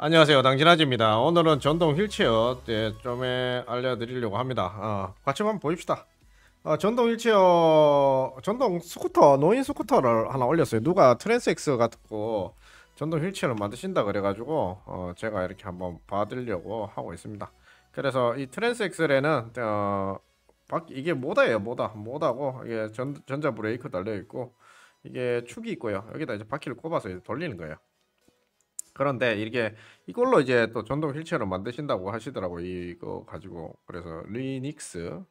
안녕하세요, 당진아지입니다. 오늘은 전동 휠체어 좀 알려드리려고 합니다. 같이 한번 보입시다. 전동 휠체어, 전동 스쿠터, 노인 스쿠터를 하나 올렸어요. 누가 트랜스엑스 같고 전동 휠체어를 만드신다 그래가지고 제가 이렇게 한번 봐드리려고 하고 있습니다. 그래서 이 트랜스엑스에는 이게 모다예요, 모다고 이게 전자 브레이크 달려 있고 이게 축이 있고요. 여기다 이제 바퀴를 꼽아서 이제 돌리는 거예요. 그런데 이게 이걸로 이제 또 전동 휠체어를 만드신다고 하시더라고요. 이거 가지고. 그래서 리닉스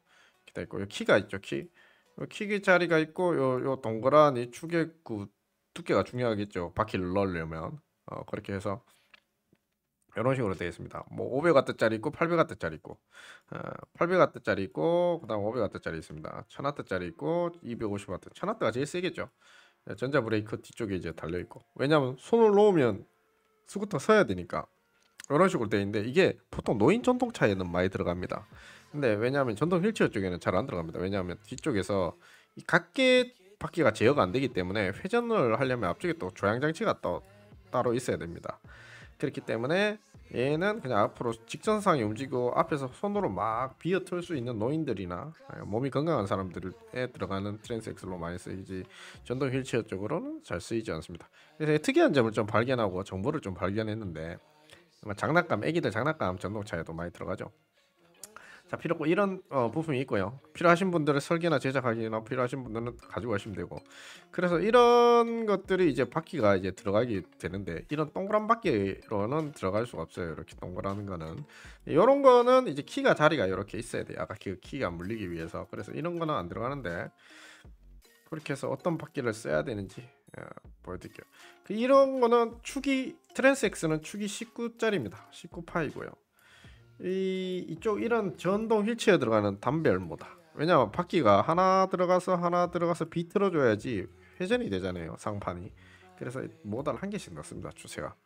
기타 있고 요 키가 있죠. 키 자리가 있고 요 동그란 이 축의 그 두께가 중요하겠죠. 바퀴를 넣으려면 그렇게 해서 이런 식으로 되어 있습니다. 뭐 500W짜리 있고 800W짜리 있고 800W짜리 있고 그다음 500W짜리 있습니다. 1000W짜리 있고 250W. 1000W가 제일 세겠죠. 전자 브레이크 뒤쪽에 이제 달려 있고. 왜냐면 손을 놓으면 스쿠터 서야 되니까 이런 식으로 되어 있는데 이게 보통 노인 전동차에는 많이 들어갑니다. 근데 왜냐하면 전동 휠체어 쪽에는 잘 안 들어갑니다. 왜냐하면 뒤쪽에서 이 각계 바퀴가 제어가 안 되기 때문에 회전을 하려면 앞쪽에 또 조향 장치가 또 따로 있어야 됩니다. 그렇기 때문에 얘는 그냥 앞으로 직선상에 움직이고 앞에서 손으로 막 비어틀 수 있는 노인들이나 몸이 건강한 사람들에 들어가는 트랜스엑슬로 많이 쓰이지 전동 휠체어 쪽으로는 잘 쓰이지 않습니다. 그래서 특이한 점을 좀 발견하고 정보를 좀 발견했는데 장난감, 애기들 장난감 전동차에도 많이 들어가죠. 자, 필요고 이런 부품이 있고요. 필요하신 분들은 설계나 제작하기나 필요하신 분들은 가지고 가시면 되고. 그래서 이런 것들이 이제 바퀴가 이제 들어가게 되는데 이런 동그란 바퀴로는 들어갈 수가 없어요. 이렇게 동그란 거는 이런 거는 이제 키가 자리가 이렇게 있어야 돼요. 아까 그 키가 물리기 위해서. 그래서 이런 거는 안 들어가는데 그렇게 해서 어떤 바퀴를 써야 되는지 보여드릴게요. 이런 거는 축이 트랜스엑스는 축이 19짜리입니다. 19파이고요. 이쪽 이런 전동 휠체어 들어가는 담벨 모다. 왜냐면 바퀴가 하나 들어가서 비틀어줘야지 회전이 되잖아요, 상판이. 그래서 모다를 한 개씩 넣습니다, 주세가.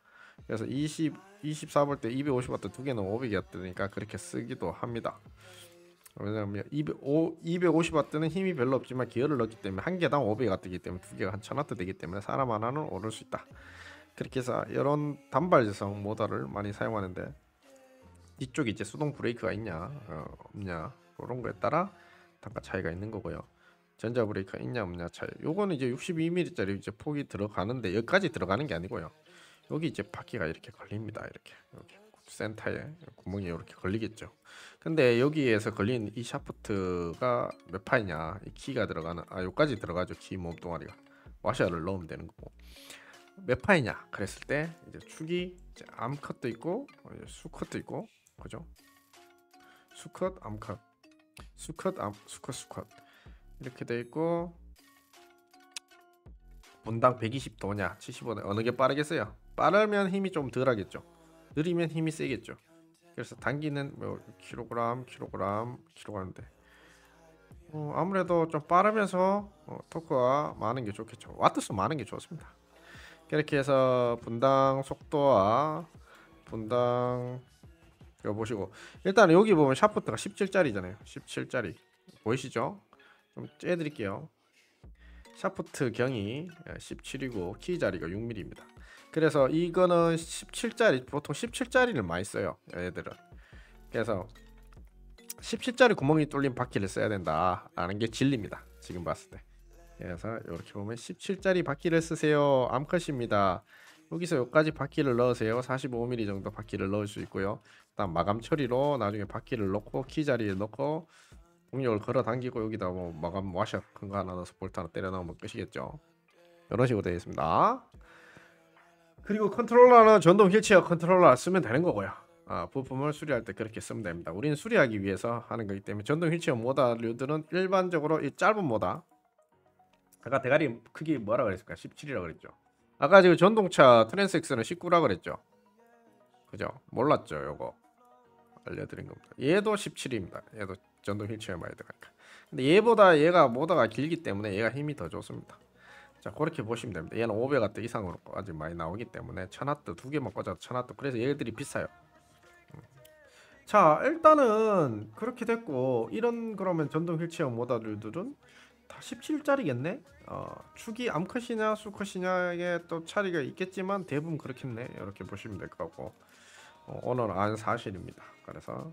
그래서 24 볼 때 250W 두 개는 500W니까 그렇게 쓰기도 합니다. 왜냐면 250W는 힘이 별로 없지만 기어를 넣기 때문에 한 개당 500W이기 때문에 두 개가 한 1000W 되기 때문에 사람 하나는 오를 수 있다. 그렇게 해서 이런 단발성 모다를 많이 사용하는데 뒤쪽에 이제 수동 브레이크가 있냐 없냐 그런 거에 따라 단가 차이가 있는 거고요. 전자 브레이크가 있냐 없냐 차이. 요거는 이제 62mm짜리 이제 폭이 들어가는데 여기까지 들어가는 게 아니고요. 여기 이제 바퀴가 이렇게 걸립니다. 이렇게 센터에 구멍이 이렇게 걸리겠죠. 근데 여기에서 걸린 이 샤프트가 몇 파이냐, 이 키가 들어가는 여기까지 들어가죠. 키 몸뚱아리가 와셔를 넣으면 되는 거고. 몇 파이냐 그랬을 때 이제 축이 이제 암컷도 있고 수컷도 있고, 그죠? 수컷, 암컷, 수컷 이렇게 돼 있고 분당 120도냐 75도 어느 게 빠르겠어요? 빠르면 힘이 좀 덜하겠죠. 느리면 힘이 세겠죠. 그래서 당기는 뭐 킬로그램인데 아무래도 좀 빠르면서 토크가 많은 게 좋겠죠. 와트수 많은 게 좋습니다. 이렇게 해서 분당 속도와 분당 이거 보시고 일단 여기 보면 샤프트가 17짜리잖아요. 17짜리 보이시죠? 좀 째드릴게요. 샤프트 경이 17이고 키 자리가 6mm입니다. 그래서 이거는 17짜리 보통 17짜리를 많이 써요, 얘들은. 그래서 17짜리 구멍이 뚫린 바퀴를 써야 된다라는 게 진리입니다, 지금 봤을 때. 그래서 이렇게 보면 17짜리 바퀴를 쓰세요. 암컷입니다. 여기서 여기까지 바퀴를 넣으세요. 45mm 정도 바퀴를 넣을 수 있고요. 그다음 마감 처리로 나중에 바퀴를 넣고 키 자리에 넣고 동력을 걸어 당기고 여기다 뭐 마감 와셔 큰 거 하나 넣어서 볼트 하나 때려 넣으면 끝이겠죠. 이런 식으로 되어 있습니다. 그리고 컨트롤러는 전동 휠체어 컨트롤러 쓰면 되는 거고요. 부품을 수리할 때 그렇게 쓰면 됩니다. 우리는 수리하기 위해서 하는 거기 때문에 전동 휠체어 모다류들은 일반적으로 이 짧은 모다, 아까 대가리 크기 뭐라 그랬을까? 17이라 그랬죠. 아까 지금 전동차 트랜스엑스는 19라 그랬죠. 그죠? 몰랐죠, 요거. 알려드린 겁니다. 얘도 17입니다. 얘도 전동 휠체어 많이 들어가니까. 근데 얘보다 얘가 모터가 길기 때문에 얘가 힘이 더 좋습니다. 자, 그렇게 보시면 됩니다. 얘는 500W 이상으로까지 많이 나오기 때문에 1000W 두 개만 꽂아도 1000W. 그래서 얘들이 비싸요. 자, 일단은 그렇게 됐고 이런 그러면 전동 휠체어 모델들은 다 17짜리겠네. 축이 암컷이냐 수컷이냐에 또 차이가 있겠지만 대부분 그렇겠네. 이렇게 보시면 될 것 같고, 오늘 안 사실입니다. 그래서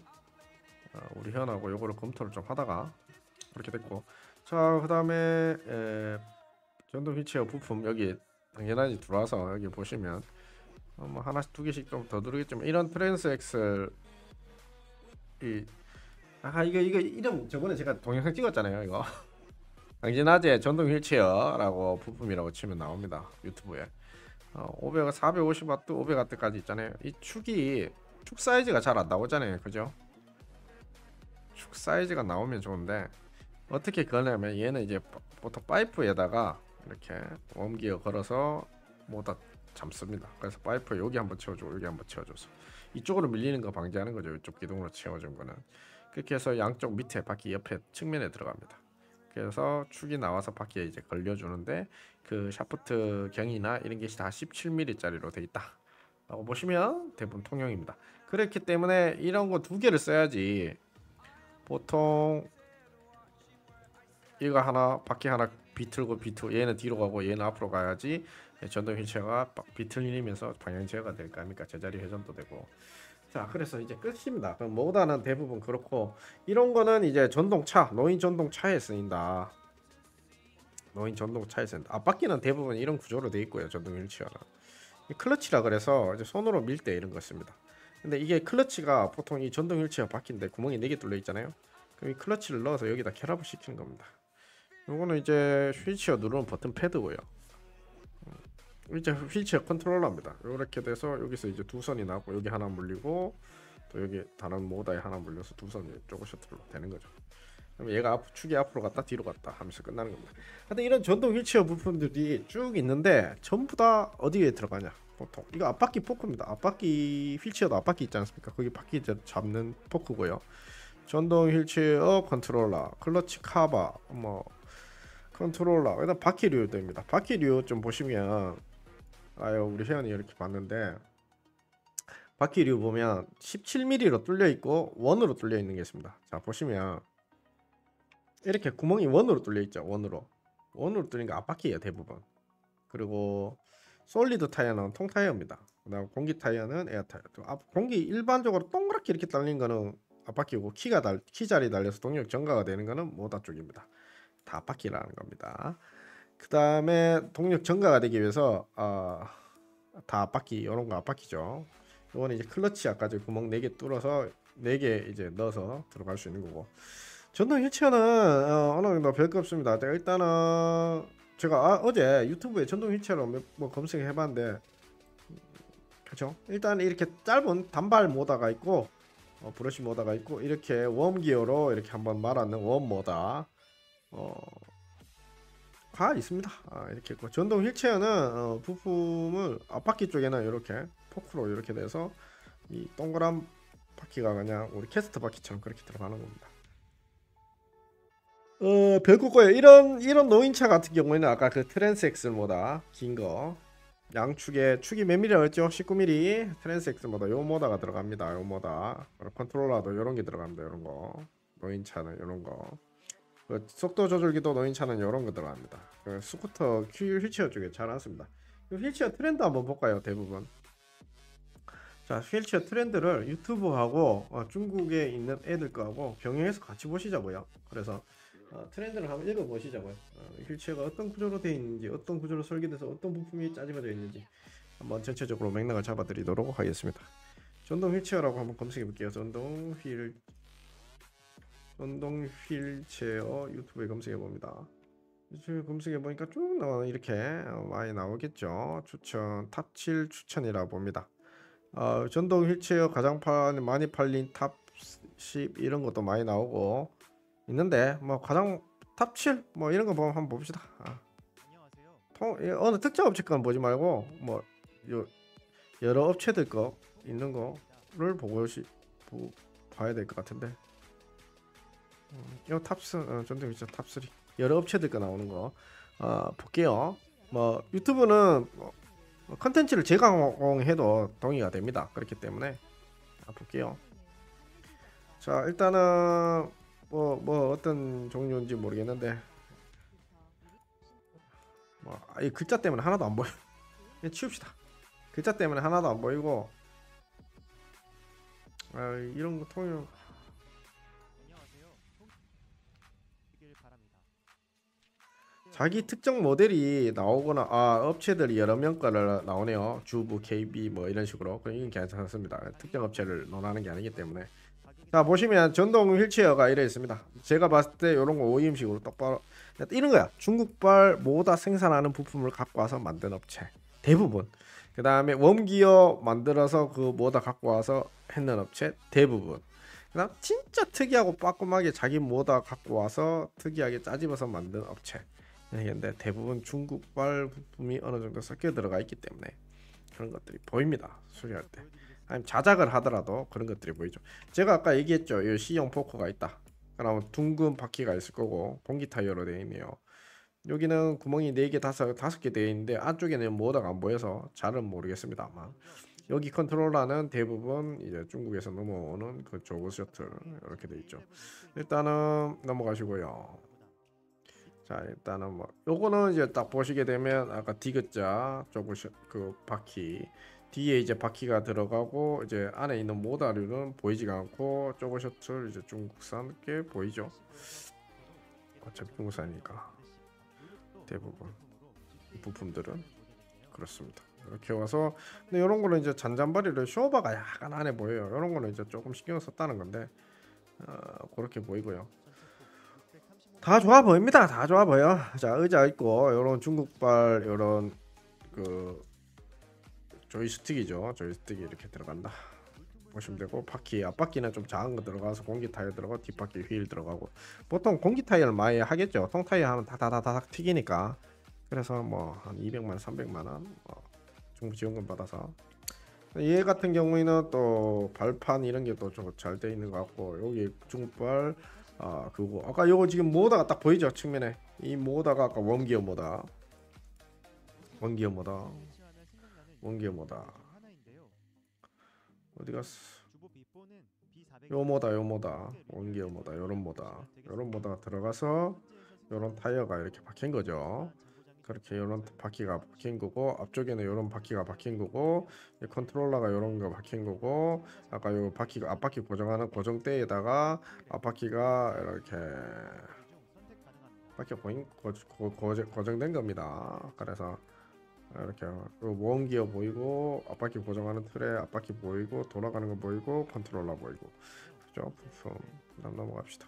우리 현하고 요거를 검토를 좀 하다가 그렇게 됐고, 자 그다음에 전동 휠체어 부품 여기 당연하지 들어와서 여기 보시면 뭐 하나씩 두 개씩 좀 더 들어겠지만, 이런 트랜스 엑셀 이거 이름 저번에 제가 동영상 찍었잖아요. 이거 당진아재 전동 휠체어라고 부품이라고 치면 나옵니다. 유튜브에 500, 450W, 500W까지 있잖아요. 이 축 사이즈가 잘 안 나오잖아요. 그죠? 축 사이즈가 나오면 좋은데 어떻게 그러냐면, 얘는 이제 보통 파이프에다가 이렇게 웜기어 걸어서 모다 잠습니다. 그래서 파이프 여기 한번 채워주고 여기 한번 채워줘서 이쪽으로 밀리는 거 방지하는 거죠. 이쪽 기둥으로 채워준 거는. 그렇게 해서 양쪽 밑에 바퀴 옆에 측면에 들어갑니다. 그래서 축이 나와서 바퀴에 이제 걸려주는데, 그 샤프트 경이나 이런 게 다 17mm짜리로 돼 있다 라고 보시면 대부분 통용입니다. 그렇기 때문에 이런 거 두 개를 써야지, 보통 이거 하나 바퀴 하나 비틀고 얘는 뒤로 가고 얘는 앞으로 가야지 전동 휠체어가 비틀리면서 방향 제어가 될 거 아닙니까? 제자리 회전도 되고. 자, 그래서 이제 끝입니다. 그럼 모다는 대부분 그렇고, 이런 거는 이제 전동차, 노인 전동차에 쓰인다. 노인 전동차에 쓰인다. 앞바퀴는 대부분 이런 구조로 되어 있고요. 전동 휠체어는 클러치라 그래서 이제 손으로 밀 때 이런 거 씁니다. 근데 이게 클러치가 보통 이 전동 휠체어 바퀴인데 구멍이 4개 뚫려 있잖아요. 그럼 이 클러치를 넣어서 여기다 결합을 시키는 겁니다. 요거는 이제 휠체어 누르는 버튼 패드고요. 이제 휠체어 컨트롤러입니다. 이렇게 돼서 여기서 이제 두 선이 나고 여기 하나 물리고 또 여기 다른 모다에 하나 물려서 두 선이 조그 셔틀로 되는 거죠. 그럼 얘가 축이 앞으로 갔다 뒤로 갔다 하면서 끝나는 겁니다. 하여튼 이런 전동 휠체어 부품들이 쭉 있는데 전부 다 어디에 들어가냐? 보통 이거 앞바퀴 포크입니다. 앞바퀴 휠체어도 앞바퀴 있지 않습니까? 거기 바퀴 잡는 포크고요. 전동 휠체어 컨트롤러, 클러치 카바, 뭐 컨트롤러, 일단 바퀴류입니다. 바퀴류 좀 보시면, 우리 회원이 이렇게 봤는데 바퀴류 보면 17mm로 뚫려 있고 원으로 뚫려 있는 게 있습니다. 자 보시면 이렇게 구멍이 원으로 뚫려 있죠. 원으로 뚫린 게 앞바퀴예요 대부분. 그리고 솔리드 타이어는 통 타이어입니다. 그다음 공기 타이어는 에어 타이어. 공기 일반적으로 동그랗게 이렇게 달린 거는 앞바퀴고, 키 자리 달려서 동력 증가가 되는 거는 모다 쪽입니다. 다 앞바퀴라는 겁니다. 그 다음에 동력 증가가 되기 위해서 다 앞바퀴, 이런 거 앞바퀴죠. 이거는 이제 클러치 아까 저 구멍 4개 뚫어서 4개 이제 넣어서 들어갈 수 있는 거고, 전동 휠체어는 어느 정도 별거 없습니다. 일단은 제가 어제 유튜브에 전동 휠체어로 뭐 검색해 봤는데, 그렇죠. 일단 이렇게 짧은 단발 모다가 있고 브러쉬 모다가 있고, 이렇게 웜 기어로 이렇게 한번 말았는 웜 모다 가 있습니다. 이렇게 있고, 전동 휠체어는 부품을 앞바퀴 쪽에는 이렇게 포크로 이렇게 돼서 이 동그란 바퀴가 그냥 우리 캐스터 바퀴처럼 그렇게 들어가는 겁니다. 별거 거예요. 이런 노인차 같은 경우에는 아까 그 트랜스엑셀보다 긴 거, 양축에 축이 몇 미리라고 했죠? 19mm. 트랜스엑셀보다 요 모다가 들어갑니다. 요 모다. 컨트롤러도 요런 게 들어갑니다. 요런 거. 노인차는 요런 거. 속도 조절기도 노인차는 요런 거 들어갑니다. 스쿠터 휠체어 쪽에 잘 나왔습니다. 휠체어 트렌드 한번 볼까요? 대부분. 자, 휠체어 트렌드를 유튜브하고 중국에 있는 애들 거하고 병행해서 같이 보시자고요. 그래서 트렌드를 한번 읽어보시자고요. 휠체어가 어떤 구조로 되어 있는지, 어떤 구조로 설계돼서 어떤 부품이 짜집어져 있는지 한번 전체적으로 맥락을 잡아드리도록 하겠습니다. 전동 휠체어라고 한번 검색해 볼게요. 전동 휠체어 유튜브에 검색해 봅니다. 유튜브에 검색해 보니까 쭉 나오는 이렇게 많이 나오겠죠. 추천 탑7 추천이라고 봅니다. 전동 휠체어 가장 많이 팔린 탑10 이런 것도 많이 나오고 있는데, 뭐 가장 탑7 뭐 이런 거 한번 봅시다. 어느 특정 업체 건 보지 말고 뭐 여러 업체들 거 있는 거를 봐야 될 것 같은데, 이거 탑3 전동 휠체어 탑3 여러 업체들 거 나오는 거 볼게요. 뭐 유튜브는 컨텐츠를 제공해도 동의가 됩니다. 그렇기 때문에 볼게요. 자, 일단은 뭐 어떤 종류인지 모르겠는데 이 글자 때문에 하나도 안 보여. 그냥 치웁시다. 글자 때문에 하나도 안 보이고. 이런 거 통용. 자기 특정 모델이 나오거나 업체들이 여러 명 거를 나오네요. 주부, KB 뭐 이런 식으로. 그럼 이건 괜찮습니다. 특정 업체를 논하는 게 아니기 때문에. 자 보시면 전동 휠체어가 이래 있습니다. 제가 봤을 때 이런 거 OEM식으로 똑바로 이런 거야. 중국발 모다 생산하는 부품을 갖고 와서 만든 업체 대부분. 그 다음에 웜기어 만들어서 그 모다 갖고 와서 했는 업체 대부분. 그다음 진짜 특이하고 빠끔하게 자기 모다 갖고 와서 특이하게 짜집어서 만든 업체. 근데 대부분 중국발 부품이 어느 정도 섞여 들어가 있기 때문에 그런 것들이 보입니다. 수리할 때. 아니면 자작을 하더라도 그런 것들이 보이죠. 제가 아까 얘기했죠. 이 C형 포크가 있다. 그러면 둥근 바퀴가 있을 거고 공기 타이어로 되어 있네요. 여기는 구멍이 4개, 5개 되어 있는데 안쪽에는 뭐다가 안 보여서 잘은 모르겠습니다만 여기 컨트롤러는 대부분 이제 중국에서 넘어오는 그 조그 셔틀 이렇게 되어 있죠. 일단은 넘어가시고요. 자 일단은 뭐 요거는 이제 딱 보시게 되면 아까 디귿자 조그 그 바퀴 뒤에 이제 바퀴가 들어가고 이제 안에 있는 모다류는 보이지가 않고 조그 셔틀 이제 중국산 게 보이죠. 어차피 중국산이니까 대부분 부품들은 그렇습니다. 이렇게 와서 근데 이런 거는 이제 잔잔바리를 쇼바가 약간 안에 보여요. 이런 거는 이제 조금 신경 썼다는 건데 그렇게 보이고요. 다 좋아 보입니다. 다 좋아 보여. 자 의자 있고 이런 중국발 이런 그 조이스틱이죠. 조이스틱이 이렇게 들어간다 보시면 되고 바퀴 앞바퀴는 좀 작은 거 들어가서 공기 타이어 들어가고 뒷바퀴 휠 들어가고 보통 공기 타이어를 많이 하겠죠. 통 타이어 하면 다다다닥 튀기니까 그래서 뭐 한 200만 300만 원 정부 지원금 받아서 얘 같은 경우에는 또 발판 이런 게 또 좀 잘 돼 있는 것 같고 여기 중발 그거 아까 요거 지금 모다가 딱 보이죠 측면에 이 모다가 아까 원기어 모다 어디 갔어? 요 모다 원기어 모다 요런 모다가 들어가서 요런 타이어가 이렇게 박힌 거죠. 그렇게 요런 바퀴가 박힌 거고 앞쪽에는 요런 바퀴가 박힌 거고 컨트롤러가 요런 거 박힌 거고 아까 요 바퀴가 앞바퀴 고정하는 고정대에다가 앞바퀴가 이렇게 바퀴 고정된 겁니다. 그래서 이렇게 원기어 보이고 앞바퀴 고정하는 틀에 앞바퀴 보이고 돌아가는 거 보이고 컨트롤러 보이고 그죠? 부품 그다음 넘어갑시다.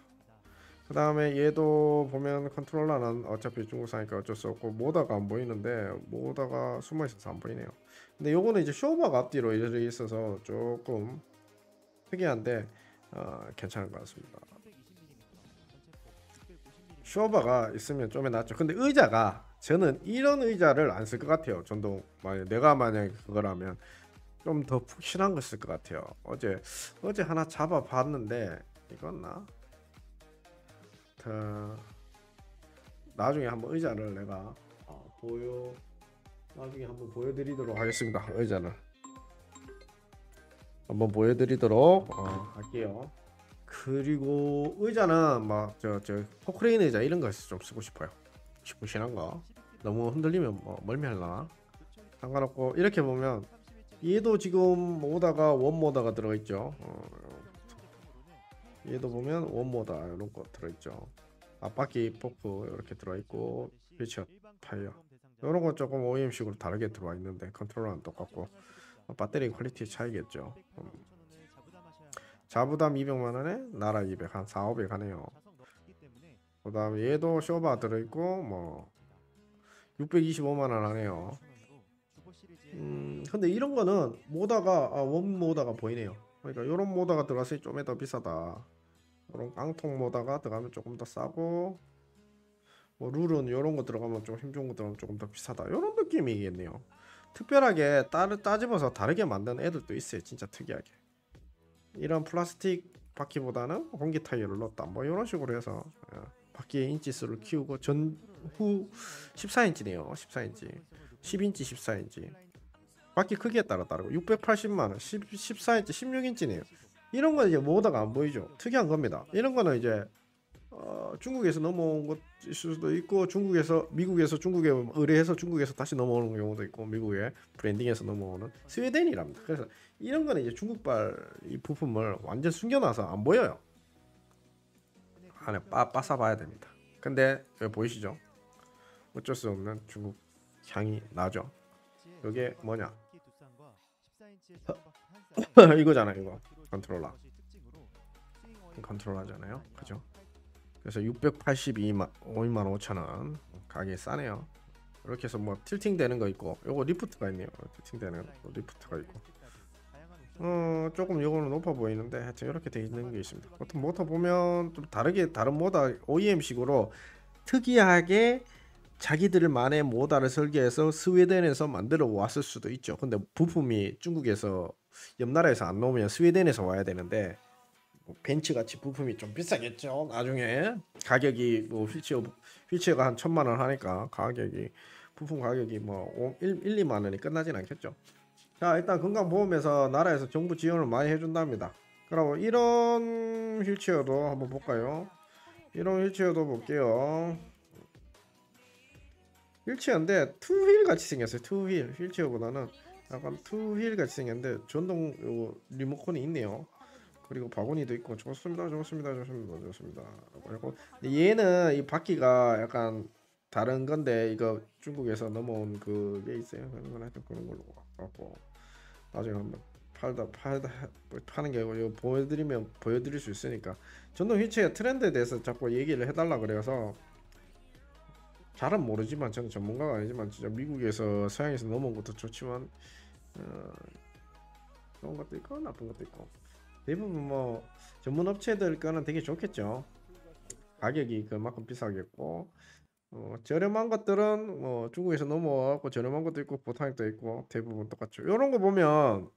그 다음에 얘도 보면 컨트롤러는 어차피 중국산이니까 어쩔 수 없고 모다가 안 보이는데 모다가 숨어 있어서 안 보이네요. 근데 요거는 이제 쇼바가 앞뒤로 이렇게 있어서 조금 특이한데 괜찮은 것 같습니다. 쇼바가 있으면 좀 낫죠. 근데 의자가 저는 이런 의자를 안 쓸 것 같아요. 전동 내가 만약에 그거라면 좀 더 푹신한 거 쓸 것 같아요. 어제 하나 잡아 봤는데 이건 나중에 한번 의자를 내가 나중에 한번 보여드리도록 하겠습니다. 의자를 한번 보여드리도록 할게요. 그리고 의자는 막 저 포크레인 의자 이런 거 좀 쓰고 싶어요. 푹신한 거 너무 흔들리면 멀미할라나 상관없고 이렇게 보면 얘도 지금 모다가 원모다가 들어있죠. 얘도 보면 원모다 이런 거 들어있죠. 앞바퀴 포크 이렇게 들어있고 휠체어 타이어 이런 거 조금 OEM식으로 다르게 들어와 있는데 컨트롤러는 똑같고 배터리 퀄리티 차이겠죠. 자부담 200만원에 나라 200 한 4, 500 하네요. 그 다음에 얘도 쇼바 들어있고 뭐 625만원 하네요. 근데 이런 거는 모다가 원 모다가 보이네요. 그러니까 이런 모다가 들어갔을 때 좀 더 비싸다. 이런 깡통 모다가 들어가면 조금 더 싸고 뭐 룰은 이런 거 들어가면 좀 힘 좋은 거 들어가면 조금 더 비싸다. 이런 느낌이겠네요. 특별하게 따집어서 다르게 만든 애들도 있어요. 진짜 특이하게. 이런 플라스틱 바퀴보다는 공기 타이어를 넣었다. 뭐 이런 식으로 해서 바퀴의 인치수를 키우고 전후 14인치네요. 14인치. 10인치, 14인치. 바퀴 크기에 따라 다르고 680만원 14인치 16인치네요. 이런 건 이제 모다가 안 보이죠. 특이한 겁니다. 이런 거는 이제 중국에서 넘어온 것일 수도 있고 중국에서 미국에서 중국에 의뢰해서 중국에서 다시 넘어오는 경우도 있고 미국에 브랜딩해서 넘어오는 스웨덴이랍니다. 그래서 이런 거는 이제 중국발 이 부품을 완전 숨겨놔서 안 보여요. 안에 빠싸봐야 됩니다. 근데 여기 보이시죠? 어쩔 수 없는 중국 향이 나죠. 이게 뭐냐? 이거잖아 이거 컨트롤러. 컨트롤러잖아요. 그죠? 그래서 682만 5만 5천 원 가격이 싸네요. 이렇게 해서 뭐 틸팅 되는 거 있고 요거 리프트가 있네요. 틸팅 되는 리프트가 있고 조금 요거는 높아 보이는데 하여튼 이렇게 돼 있는 게 있습니다. 보통 모터 보면 좀 다르게 다른 모터 OEM식으로 특이하게 자기들만의 모터를 설계해서 스웨덴에서 만들어 왔을 수도 있죠. 근데 부품이 중국에서 옆 나라에서 안 나오면 스웨덴에서 와야 되는데 뭐 벤츠 같이 부품이 좀 비싸겠죠. 나중에 가격이 뭐 휠체어가 한 1,000만 원 하니까 가격이 부품 가격이 뭐 1, 2만 원이 끝나진 않겠죠. 자 일단 건강보험에서 나라에서 정부 지원을 많이 해준답니다. 그리고 이런 휠체어도 한번 볼까요? 이런 휠체어도 볼게요. 휠체어인데 투휠 같이 생겼어요. 투휠 휠체어보다는 약간 투휠 같이 생겼는데 전동 요 리모컨이 있네요. 그리고 바구니도 있고 좋습니다. 그리고 얘는 이 바퀴가 약간 다른 건데 이거 중국에서 넘어온 그게 있어요. 그런 걸로 갖고 나중에 한번 파는 게 아니고 이거 보여드릴 수 있으니까 전동 휠체어 트렌드에 대해서 자꾸 얘기를 해달라 그래서 잘은 모르지만 저는 전문가가 아니지만 진짜 미국에서 서양에서 넘어온 것도 좋지만 좋은 것도 있고 나쁜 것도 있고 대부분 뭐 전문 업체들 거는 되게 좋겠죠. 가격이 그만큼 비싸겠고 저렴한 것들은 뭐 중국에서 넘어와갖고 저렴한 것도 있고 보타닉도 있고 대부분 똑같죠. 이런 거 보면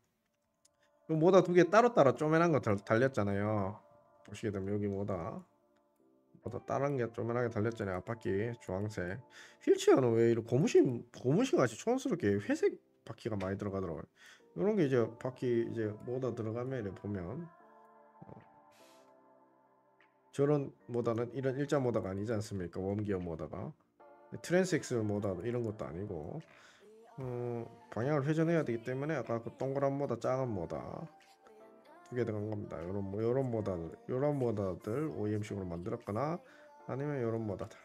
모다 두 개 따로따로 쪼매난 거 달렸잖아요. 보시게 되면 여기 모다 다른 게 쪼매나게 달렸잖아요. 앞바퀴 주황색. 휠체어는 왜 이렇게 고무신 같이 촌스럽게 회색 바퀴가 많이 들어가더라고요. 이런 게 이제 바퀴 이제 모다 들어가면 이렇게 보면 저런 모다는 이런 일자 모다가 아니지 않습니까? 웜기어 모다가 트랜스엑셀 모다 이런 것도 아니고 방향을 회전해야 되기 때문에 아까 그 동그란 모다 작은 모다 두 개 들어간 겁니다. 요런 모다들 OEM식으로 만들었거나 아니면 요런 모다들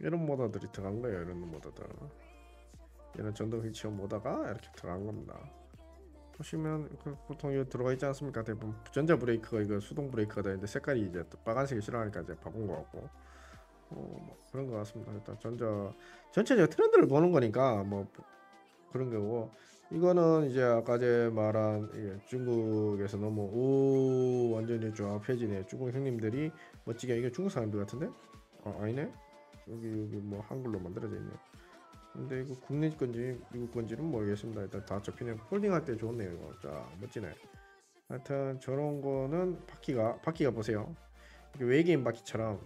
이런 모다들이 들어간 거예요. 이런 모다들 얘는 전동 휠체어 모다가 이렇게 들어간 겁니다. 보시면 보통 이거 들어가 있지 않습니까? 대부분 전자 브레이크가 이거 수동 브레이크가 되는데 색깔이 이제 또 빨간색이 싫어하니까 이제 바꾼 것 같고 뭐 그런 것 같습니다. 일단 전체적 트렌드를 보는 거니까 뭐 그런 거고 이거는 이제 아까 제 말한 중국에서 너무 완전히 조합해지네. 중국 형님들이 멋지게 이게 중국 사람들 같은데? 아니네. 여기 뭐 한글로 만들어져 있네요. 근데 이거 국내 건지 미국 건지는 모르겠습니다. 일단 다 접히네요. 폴딩할 때 좋네요. 이거 자 멋지네. 하여튼 저런 거는 바퀴가 보세요. 이게 외계인 바퀴처럼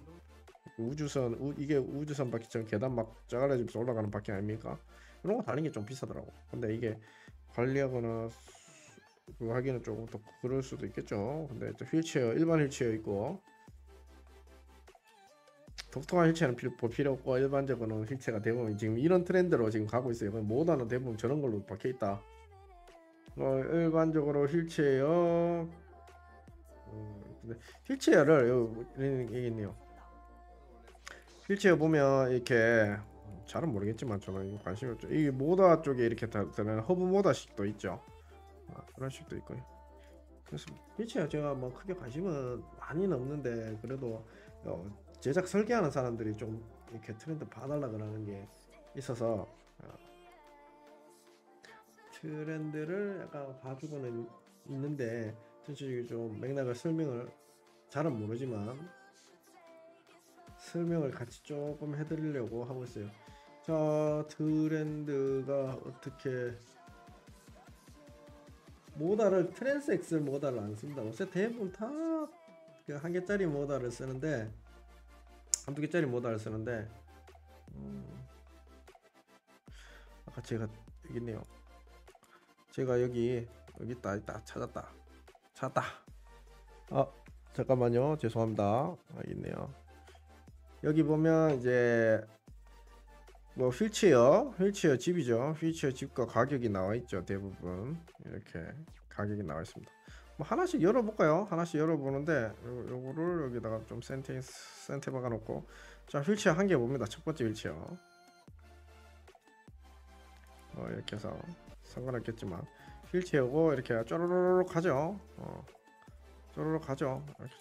이게 우주선 바퀴처럼 계단 막 짜갈라지면서 올라가는 바퀴 아닙니까? 이런 거 다른 게 좀 비싸더라고. 근데 이게 관리하거나 그거 하기는 조금 더 그럴 수도 있겠죠. 근데 휠체어 일반 휠체어 있고 독특한 휠체어는 볼 필요 없고 일반적으로는 휠체어가 대부분 지금 이런 트렌드로 지금 가고 있어요. 모다는 대부분 저런 걸로 박혀 있다. 일반적으로 휠체어 근데 휠체어를 여기 있네요. 휠체어 보면 이렇게 잘은 모르겠지만 저는 관심이 없죠. 이 모다 쪽에 이렇게 다는 허브 모다식도 있죠. 그런 식도 있고. 그래서 휠체어 제가 뭐 크게 관심은 많이는 없는데 그래도 제작 설계하는 사람들이 좀 이렇게 트렌드 봐달라 그러는 게 있어서 트렌드를 약간 봐주고는 있는데 전체적으로 좀 맥락을 설명을 잘은 모르지만 설명을 같이 조금 해드리려고 하고 있어요. 자 트렌드가 어떻게 모다를 트랜스엑셀 모다를 안 씁니다. 요새 대부분 다 한 개짜리 모다를 쓰는데 한두 개짜리 모다를 쓰는데 아까 제가 여기 있네요. 제가 여기 있다 찾았다 잠깐만요. 죄송합니다. 있네요. 여기 보면 이제 뭐 휠체어 집이죠. 휠체어 집과 가격이 나와 있죠. 대부분 이렇게 가격이 나와 있습니다. 뭐 하나씩 열어볼까요? 하나씩 열어보는데 요거를 여기다가 좀 센터 박아놓고, 자, 휠체어 한 개 봅니다. 첫 번째 휠체어 이렇게 해서 상관없겠지만 휠체어고 이렇게 쪼르르륵 가죠. 쪼르륵 가죠. 이렇게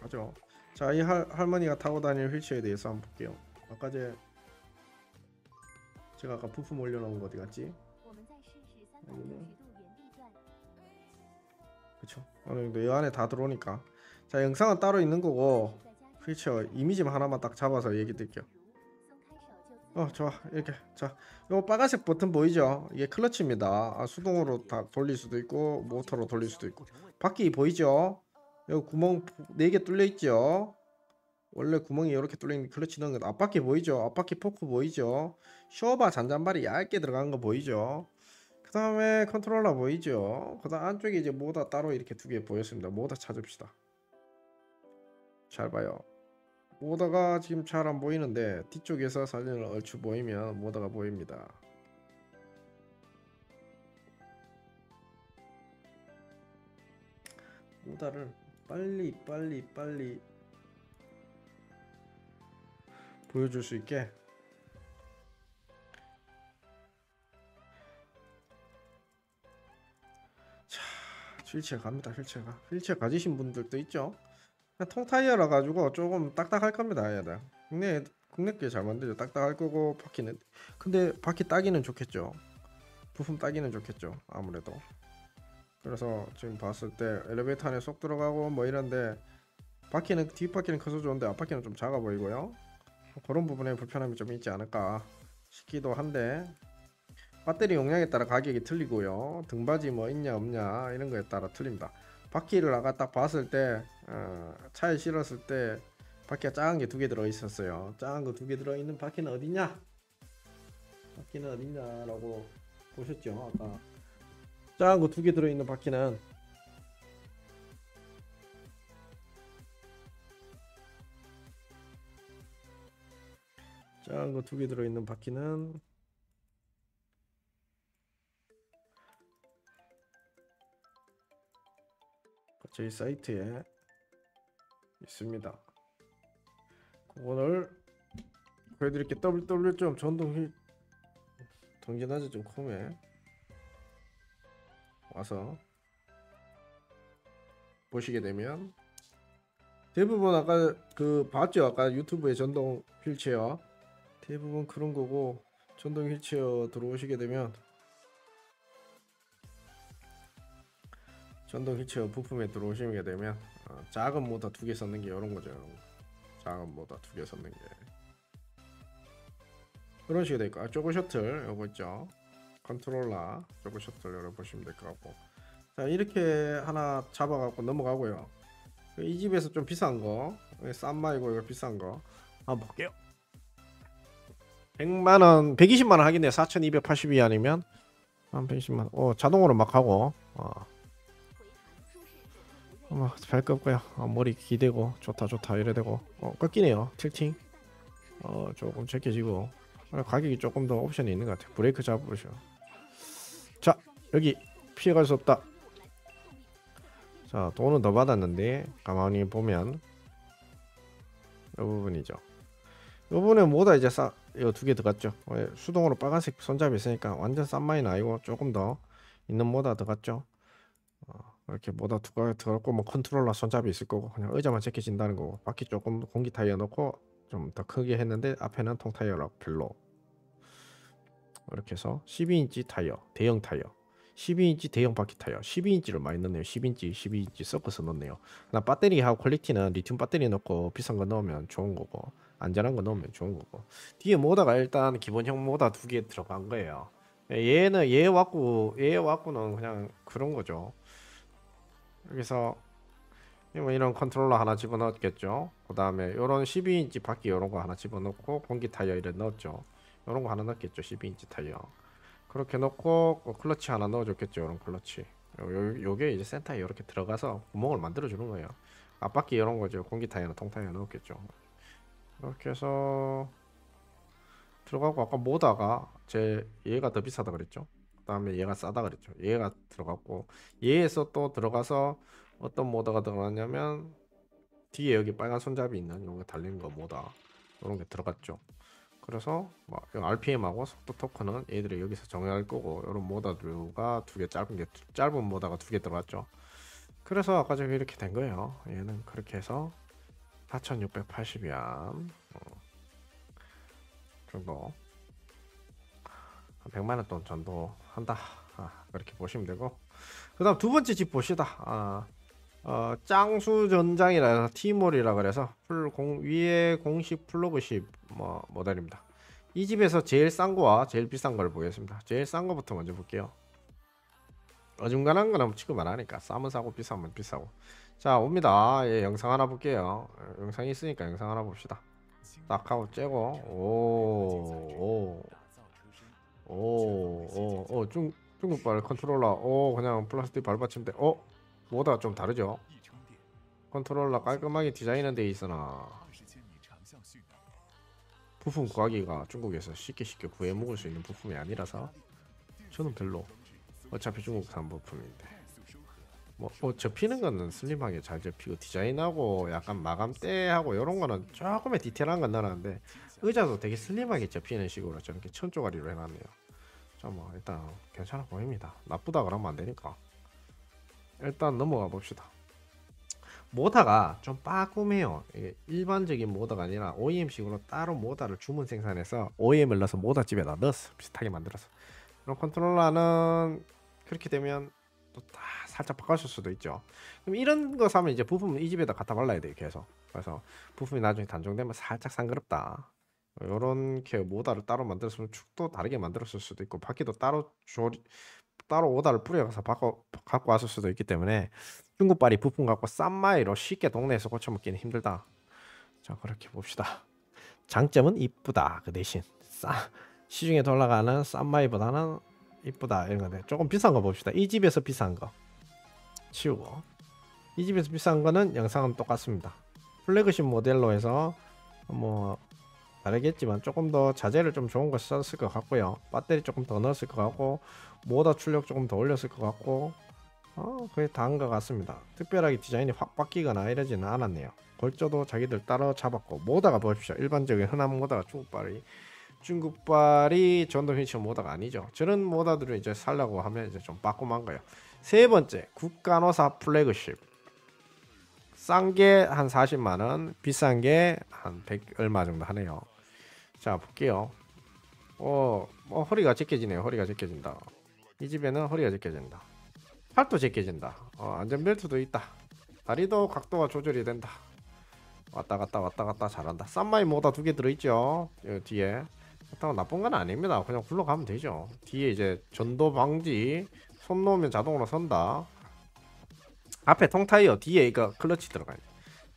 가죠. 자, 이 할머니가 타고 다니는 휠체어에 대해서 한번 볼게요. 아까 제가 아까 부품 올려놓은 거 어디 갔지? 그쵸. 어느 정도 이 안에 다 들어오니까. 자, 영상은 따로 있는 거고 휠체어 이미지만 하나만 딱 잡아서 얘기 드릴게요. 좋아. 이렇게. 자, 요 빨간색 버튼 보이죠? 이게 클러치입니다. 수동으로 다 돌릴 수도 있고 모터로 돌릴 수도 있고. 바퀴 보이죠? 여기 구멍 4개 뚫려 있죠? 원래 구멍이 이렇게 뚫린 클러치 넣은 건 앞바퀴 보이죠? 앞바퀴 포크 보이죠? 쇼바 잔잔발이 얇게 들어간 거 보이죠? 그 다음에 컨트롤러 보이죠? 그 다음 안쪽에 이제 모다 따로 이렇게 2개 보였습니다. 모다 찾읍시다. 잘 봐요. 모다가 지금 잘 안 보이는데 뒤쪽에서 사진을 얼추 보이면 모다가 보입니다. 모다를 빨리 보여줄 수 있게. 자, 휠체어 갑니다. 휠체어 가지신 분들도 있죠. 통타이어라 가지고 조금 딱딱할 겁니다. 얘들 국내 게 잘 만들죠. 딱딱할 거고 바퀴는, 근데 바퀴 따기는 좋겠죠. 부품 따기는 좋겠죠. 아무래도. 그래서 지금 봤을 때 엘리베이터 안에 쏙 들어가고 뭐 이런데 바퀴는 뒷바퀴는 커서 좋은데 앞바퀴는 좀 작아 보이고요. 그런 부분에 불편함이 좀 있지 않을까 싶기도 한데, 배터리 용량에 따라 가격이 틀리고요. 등받이 뭐 있냐 없냐 이런 거에 따라 틀립니다. 바퀴를 아까 딱 봤을 때 차에 실었을 때 바퀴가 작은 게 2개 들어 있었어요. 작은 거 2개 들어 있는 바퀴는 어디냐? 바퀴는 어디냐라고 보셨죠? 아까 작은 거 2개 들어 있는 바퀴는 작은 거 2개 들어 있는 바퀴는 저희 사이트에 있습니다. 그거를 보여드릴게. www. 전동휠 동전하즈.com에 와서 보시게 되면 대부분 아까 봤죠? 아까 유튜브에 전동 휠체어 대부분 그런 거고, 전동 휠체어 들어오시게 되면 전동 휠체어 부품에 들어오시게 되면 작은 모터 2개 썼는 게 이런 거죠. 작은 모터 2개 썼는 게 그런 식으로 돼 있고, 조그 셔틀 요거 있죠. 컨트롤러 조그 셔틀 여러 보시면 될 것 같고. 자, 이렇게 하나 잡아갖고 넘어가고요. 이 집에서 좀 비싼 거, 싼 마이고 이거 비싼 거 한번 볼게요. 100만원 120만원 하겠네요. 4282 아니면 한 120만원. 자동으로 막 하고 발 꺾고요. 머리 기대고 좋다 이래되고 꺾이네요. 틸팅 조금 제껴지고 가격이 조금 더 옵션이 있는 것 같아요. 브레이크 잡으셔. 자, 여기 피해갈 수 없다. 자, 돈은 더 받았는데 가만히 보면 이 부분이죠. 이 부분에 뭐다 이제 이거 2개 들어갔죠. 수동으로 빨간색 손잡이 있으니까 완전 싼 마이는 아니고 조금 더 있는 모다 들어갔죠. 이렇게 모다 들어갔고, 뭐 컨트롤러 손잡이 있을 거고 그냥 의자만 제껴진다는 거고, 바퀴 조금 공기 타이어 넣고 좀 더 크게 했는데 앞에는 통 타이어라고 별로. 이렇게 해서 12인치 타이어, 대형 타이어, 12인치 대형 바퀴 타이어, 12인치를 많이 넣네요. 12인치 섞어서 넣네요. 나 배터리하고 퀄리티는 리튬 배터리 넣고 비싼 거 넣으면 좋은 거고 안전한 거 넣으면 좋은 거고. 뒤에 모다가 일단 기본형 모다 2개 들어간 거예요. 얘 왔고는 그냥 그런 거죠. 여기서 뭐 이런 컨트롤러 하나 집어넣었겠죠. 그 다음에 요런 12인치 바퀴 요런 거 하나 집어넣고 공기 타이어 이래 넣었죠. 요런 거 하나 넣었겠죠. 12인치 타이어 그렇게 넣고 클러치 하나 넣어줬겠죠. 요런 클러치 요게 이제 센터에 이렇게 들어가서 구멍을 만들어 주는 거예요. 앞바퀴 이런 거죠. 공기 타이어나 통 타이어 넣었겠죠. 이렇게 해서 들어가고 아까 모다가 제 얘가 더 비싸다 그랬죠. 그다음에 얘가 싸다 그랬죠. 얘가 들어갔고 얘에서 또 들어가서 어떤 모다가 들어갔냐면 뒤에 여기 빨간 손잡이 있는 요거 달린 거 모다 이런 게 들어갔죠. 그래서 뭐 RPM하고 속도 토크는 얘들이 여기서 정할 거고 이런 모다들가 두 개 짧은 모다가 두 개 들어갔죠. 그래서 아까 저기 이렇게 된 거예요. 얘는 그렇게 해서 4,680위안 정도 한 100만원 돈 정도 한다. 그렇게 보시면 되고 그 다음 두 번째 집 봅시다. 짱수전장이라 해서 티몰이라 그래서 위에 공식 플러그십 모델입니다. 이 집에서 제일 싼 거와 제일 비싼 걸 보겠습니다. 제일 싼 거부터 먼저 볼게요. 어중간한 거는 취급 안 하니까 싸면 싸고 비싸면 비싸고. 자 옵니다. 예, 영상 하나 볼게요. 영상이 있으니까 영상 하나 봅시다. 딱 하고 째고 중국발 컨트롤러 그냥 플라스틱 발받침대 뭐다 좀 다르죠. 컨트롤러 깔끔하게 디자인은 돼 있으나 부품 구하기가 중국에서 쉽게 구해 먹을 수 있는 부품이 아니라서 저는 별로. 어차피 중국산 부품인데 접히는 거는 슬림하게 잘 접히고 디자인하고 약간 마감대하고 이런 거는 조금의 디테일한 건 넣어놨는데 의자도 되게 슬림하게 접히는 식으로 저렇게 천조가리로 해놨네요. 자 뭐 일단 괜찮아 보입니다. 나쁘다 그러면 안 되니까 일단 넘어가 봅시다. 모다가 좀 빠끔해요. 이게 일반적인 모다가 아니라 OEM식으로 따로 모다를 주문 생산해서 OEM을 넣어서 모다집에다 넣었어. 비슷하게 만들어서. 그럼 컨트롤러는 그렇게 되면 또 다 살짝 바꿔줄 수도 있죠. 그럼 이런 거 사면 이제 부품은 이 집에다 갖다 발라야 돼요. 계속. 그래서 부품이 나중에 단종되면 살짝 상그럽다. 요렇게 모다를 따로 만들었으면 축도 다르게 만들었을 수도 있고 바퀴도 따로 오다를 뿌려서 갖고 왔을 수도 있기 때문에 중국발이 부품 갖고 싼 마이로 쉽게 동네에서 고쳐먹기는 힘들다. 자 그렇게 봅시다. 장점은 이쁘다. 그 대신 시중에 돌아가는 싼 마이보다는 이쁘다 이런 건데 조금 비싼 거 봅시다. 이 집에서 비싼 거 치우고 이 집에서 비싼 거는 영상은 똑같습니다. 플래그십 모델로 해서 뭐 다르겠지만 조금 더 자재를 좀 좋은 거 썼을 것 같고요. 배터리 조금 더 넣었을 것 같고 모터 출력 조금 더 올렸을 것 같고 거의 다 한 것 같습니다. 특별하게 디자인이 확 바뀌거나 이러지는 않았네요. 골조도 자기들 따로 잡았고 모다가 보십시오. 일반적인 흔한 모다가 중국발이 전동 휠체어 모다가 아니죠. 저런 모다들을 이제 살려고 하면 이제 좀 빠끔한 거예요. 세 번째 국간호사 플래그십 싼 게 한 40만원 비싼 게 한 100 얼마 정도 하네요. 자 볼게요. 허리가 제껴지네요. 허리가 제껴진다. 이 집에는 허리가 제껴진다. 팔도 제껴진다. 안전벨트도 있다. 다리도 각도가 조절이 된다. 왔다 갔다 잘한다. 싼마이 모다 두 개 들어있죠. 뒤에 그렇다고 나쁜 건 아닙니다. 그냥 굴러가면 되죠. 뒤에 이제 전도 방지 손 놓으면 자동으로 선다. 앞에 통타이어 뒤에 이거 클러치 들어가요.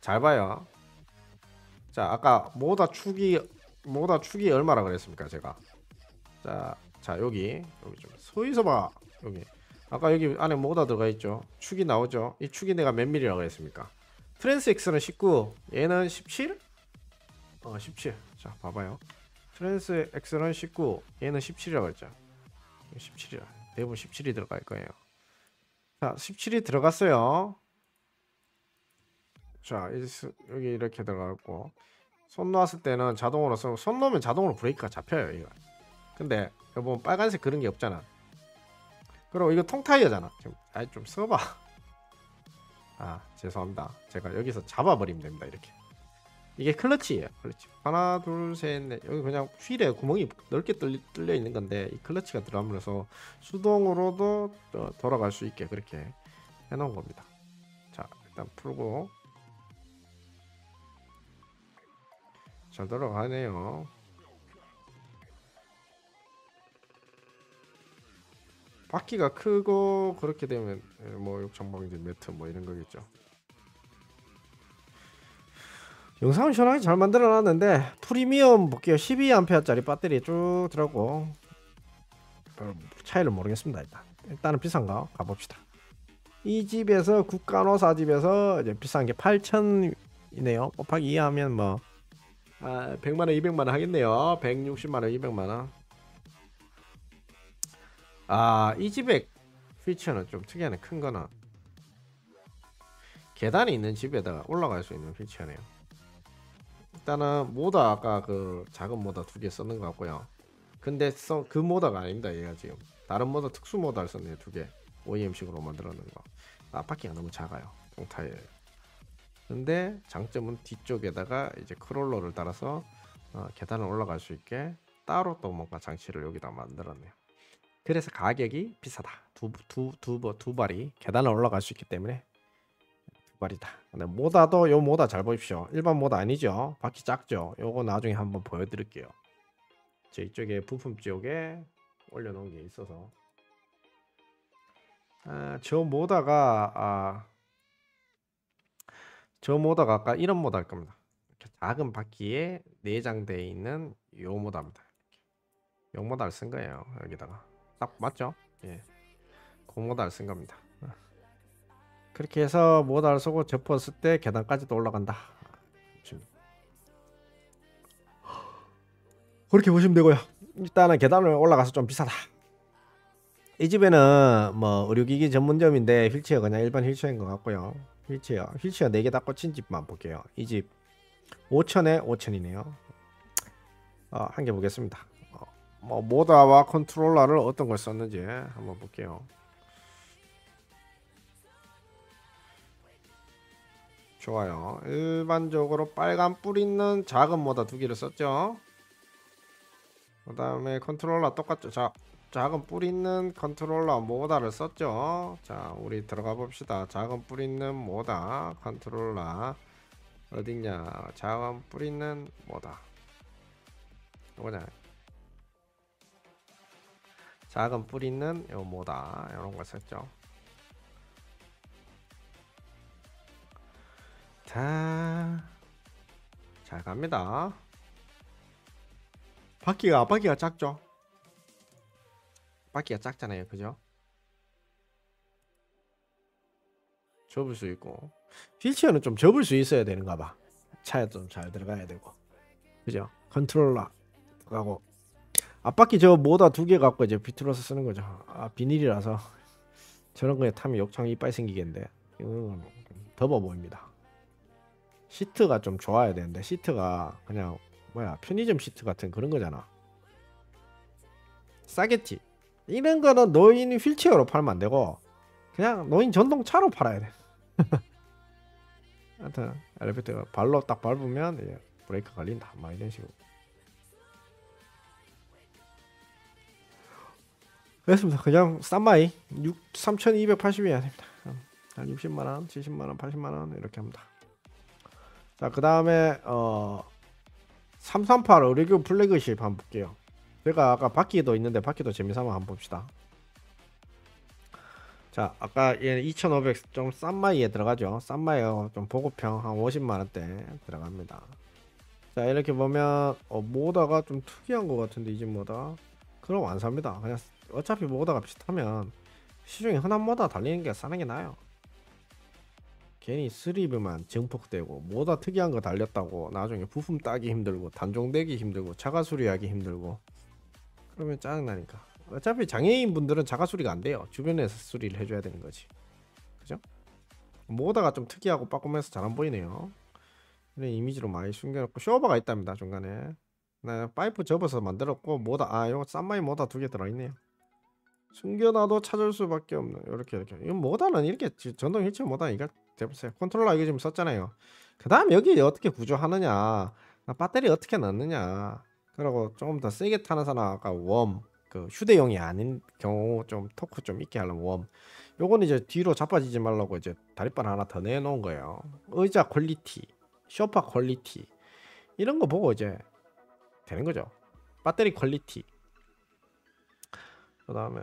잘 봐요. 자 아까 모다 축이 얼마라 그랬습니까 제가. 자 여기 좀 서있어 봐. 여기 아까 여기 안에 모다 들어가 있죠. 축이 나오죠. 이 축이 내가 몇 밀리라고 했습니까? 트랜스 X는 19 얘는 17? 17. 자 봐봐요. 트랜스 X는 19 얘는 17이라고 했죠. 17이라 대부분 17이 들어갈 거예요. 자 17이 들어갔어요. 자 여기 이렇게 들어가고 손 놓았을 때는 자동으로 손 놓으면 자동으로 브레이크가 잡혀요 이거. 근데 여러분 빨간색 그런 게 없잖아. 그리고 이거 통타이어잖아. 좀 써봐. 죄송합니다. 제가 여기서 잡아버리면 됩니다. 이렇게. 이게 클러치예요. 클러치. 하나 둘 셋 넷. 여기 그냥 휠에 구멍이 넓게 뚫려 있는 건데 이 클러치가 들어가면서 수동으로도 돌아갈 수 있게 그렇게 해놓은 겁니다. 자 일단 풀고 잘 돌아가네요. 바퀴가 크고 그렇게 되면 뭐 욕창방지 매트 뭐 이런 거겠죠. 영상은 시원하게 잘 만들어 놨는데 프리미엄 볼게요. 12A짜리 배터리 쭉 들어가고 차이를 모르겠습니다. 일단은 비싼 거 가봅시다. 이 집에서 국간호사 집에서 이제 비싼 게 8,000이네요. 곱하기 2 하면 뭐 100만 원, 200만 원 하겠네요. 160만 원, 200만 원. 이 집의 휠체어는 좀 특이하네. 큰 거는 계단이 있는 집에다가 올라갈 수 있는 휠체어네요. 일단은 모더 아까 그 작은 모더 2개 썼는 것 같고요. 근데 그 모더가 아닙니다. 얘가 지금 다른 모더 특수 모더를 썼네요. 2개 OEM식으로 만들어놓은 거. 앞바퀴가 너무 작아요. 동타일. 근데 장점은 뒤쪽에다가 이제 크롤러를 달아서 계단을 올라갈 수 있게 따로 또 뭔가 장치를 여기다 만들었네요. 그래서 가격이 비싸다. 두 발이 계단을 올라갈 수 있기 때문에 두 발이다. 근데 모다도 요 모다 잘 보십시오. 일반 모다 아니죠. 바퀴 작죠. 요거 나중에 한번 보여드릴게요. 제 이쪽에 부품 쪽에 올려놓은 게 있어서 저 모다가 아까 이런 모다일 겁니다. 이렇게 작은 바퀴에 내장되어 있는 요 모다입니다. 요 모다를 쓴 거예요. 여기다가 딱 맞죠? 예, 그 모다를 쓴 겁니다. 그렇게 해서 모다를 쓰고 접었을 때 계단까지도 올라간다. 그렇게 보시면 되고요. 일단은 계단을 올라가서 좀 비싸다. 이 집에는 뭐 의료기기 전문점인데 휠체어 그냥 일반 휠체어인 것 같고요. 휠체어 4개 다 꽂힌 집만 볼게요. 이 집 5천에 5천이네요. 한 개 보겠습니다. 뭐 모다와 컨트롤러를 어떤 걸 썼는지 한번 볼게요. 좋아요. 일반적으로 빨간 뿔 있는 작은 모다 2개를 썼죠. 그 다음에 컨트롤러 똑같죠. 작은 뿔 있는 컨트롤러 모다를 썼죠. 자, 우리 들어가 봅시다. 작은 뿔 있는 모다 컨트롤러 어딨냐. 작은 뿔 있는 모다 뭐냐. 작은 뿔 있는 요 모다 이런 거 썼죠. 자, 잘 갑니다. 바퀴가 작죠. 바퀴가 작잖아요. 그죠? 접을 수 있고 휠체어는 좀 접을 수 있어야 되는가 봐. 차에 좀 잘 들어가야 되고. 그죠? 컨트롤러 하고 앞바퀴 저 모다 2개 갖고 이제 비틀어서 쓰는 거죠. 비닐이라서 저런 거에 타면 욕창 이빨 생기겠는데 이건 더워 보입니다. 시트가 좀 좋아야 되는데 시트가 그냥 편의점 시트 같은 그런 거잖아. 싸겠지. 이런 거는 노인 휠체어로 팔면 안 되고 그냥 노인 전동차로 팔아야 돼. 하여튼 엘리베이터 발로 딱 밟으면 브레이크 걸린다. 막 이런 식으로. 그렇습니다. 그냥 싼마이 3,280이 아닙니다. 한 60만원, 70만원, 80만원 이렇게 합니다. 자, 그 다음에 338 의료교 플래그십 한번 볼게요. 제가 아까 바퀴도 있는데 바퀴도 재미삼아 한번 봅시다. 자, 아까 얘는 2,500 좀 싼 마이에 들어가죠. 싼 마이에 좀 보급형 한 50만원대 들어갑니다. 자, 이렇게 보면 모다가 좀 특이한 것 같은데 이 집 모다 그럼 안 삽니다. 그냥 어차피 모다가 비슷하면 시중에 흔한 모다 달리는 게 싸는 게 나아요. 괜히 스리브만 증폭되고 모다 특이한 거 달렸다고 나중에 부품 따기 힘들고 단종되기 힘들고 차가 수리하기 힘들고 그러면 짜증나니까. 어차피 장애인 분들은 자가 수리가 안 돼요. 주변에서 수리를 해줘야 되는 거지. 그죠? 모다가 좀 특이하고 빠꼼해서 잘 안 보이네요. 이런 이미지로 많이 숨겨놓고 쇼버가 있답니다. 중간에 파이프 접어서 만들었고 모다 이거 싼마이 모다 2개 들어있네요. 숨겨놔도 찾을 수밖에 없는 이렇게 이건 모다는 이렇게 전동 휠체어 모다 이거 대보세요. 컨트롤러 이거 지금 썼잖아요. 그 다음 여기 어떻게 구조하느냐 배터리 어떻게 넣느냐 그리고 조금 더 세게 타는 사람 아까 그 휴대용이 아닌 경우 좀 토크 좀 있게 하려면 요거는 이제 뒤로 자빠지지 말라고 이제 다리바늘 하나 더 내놓은 거예요. 의자 퀄리티, 소파 퀄리티 이런 거 보고 이제 되는 거죠. 배터리 퀄리티. 그 다음에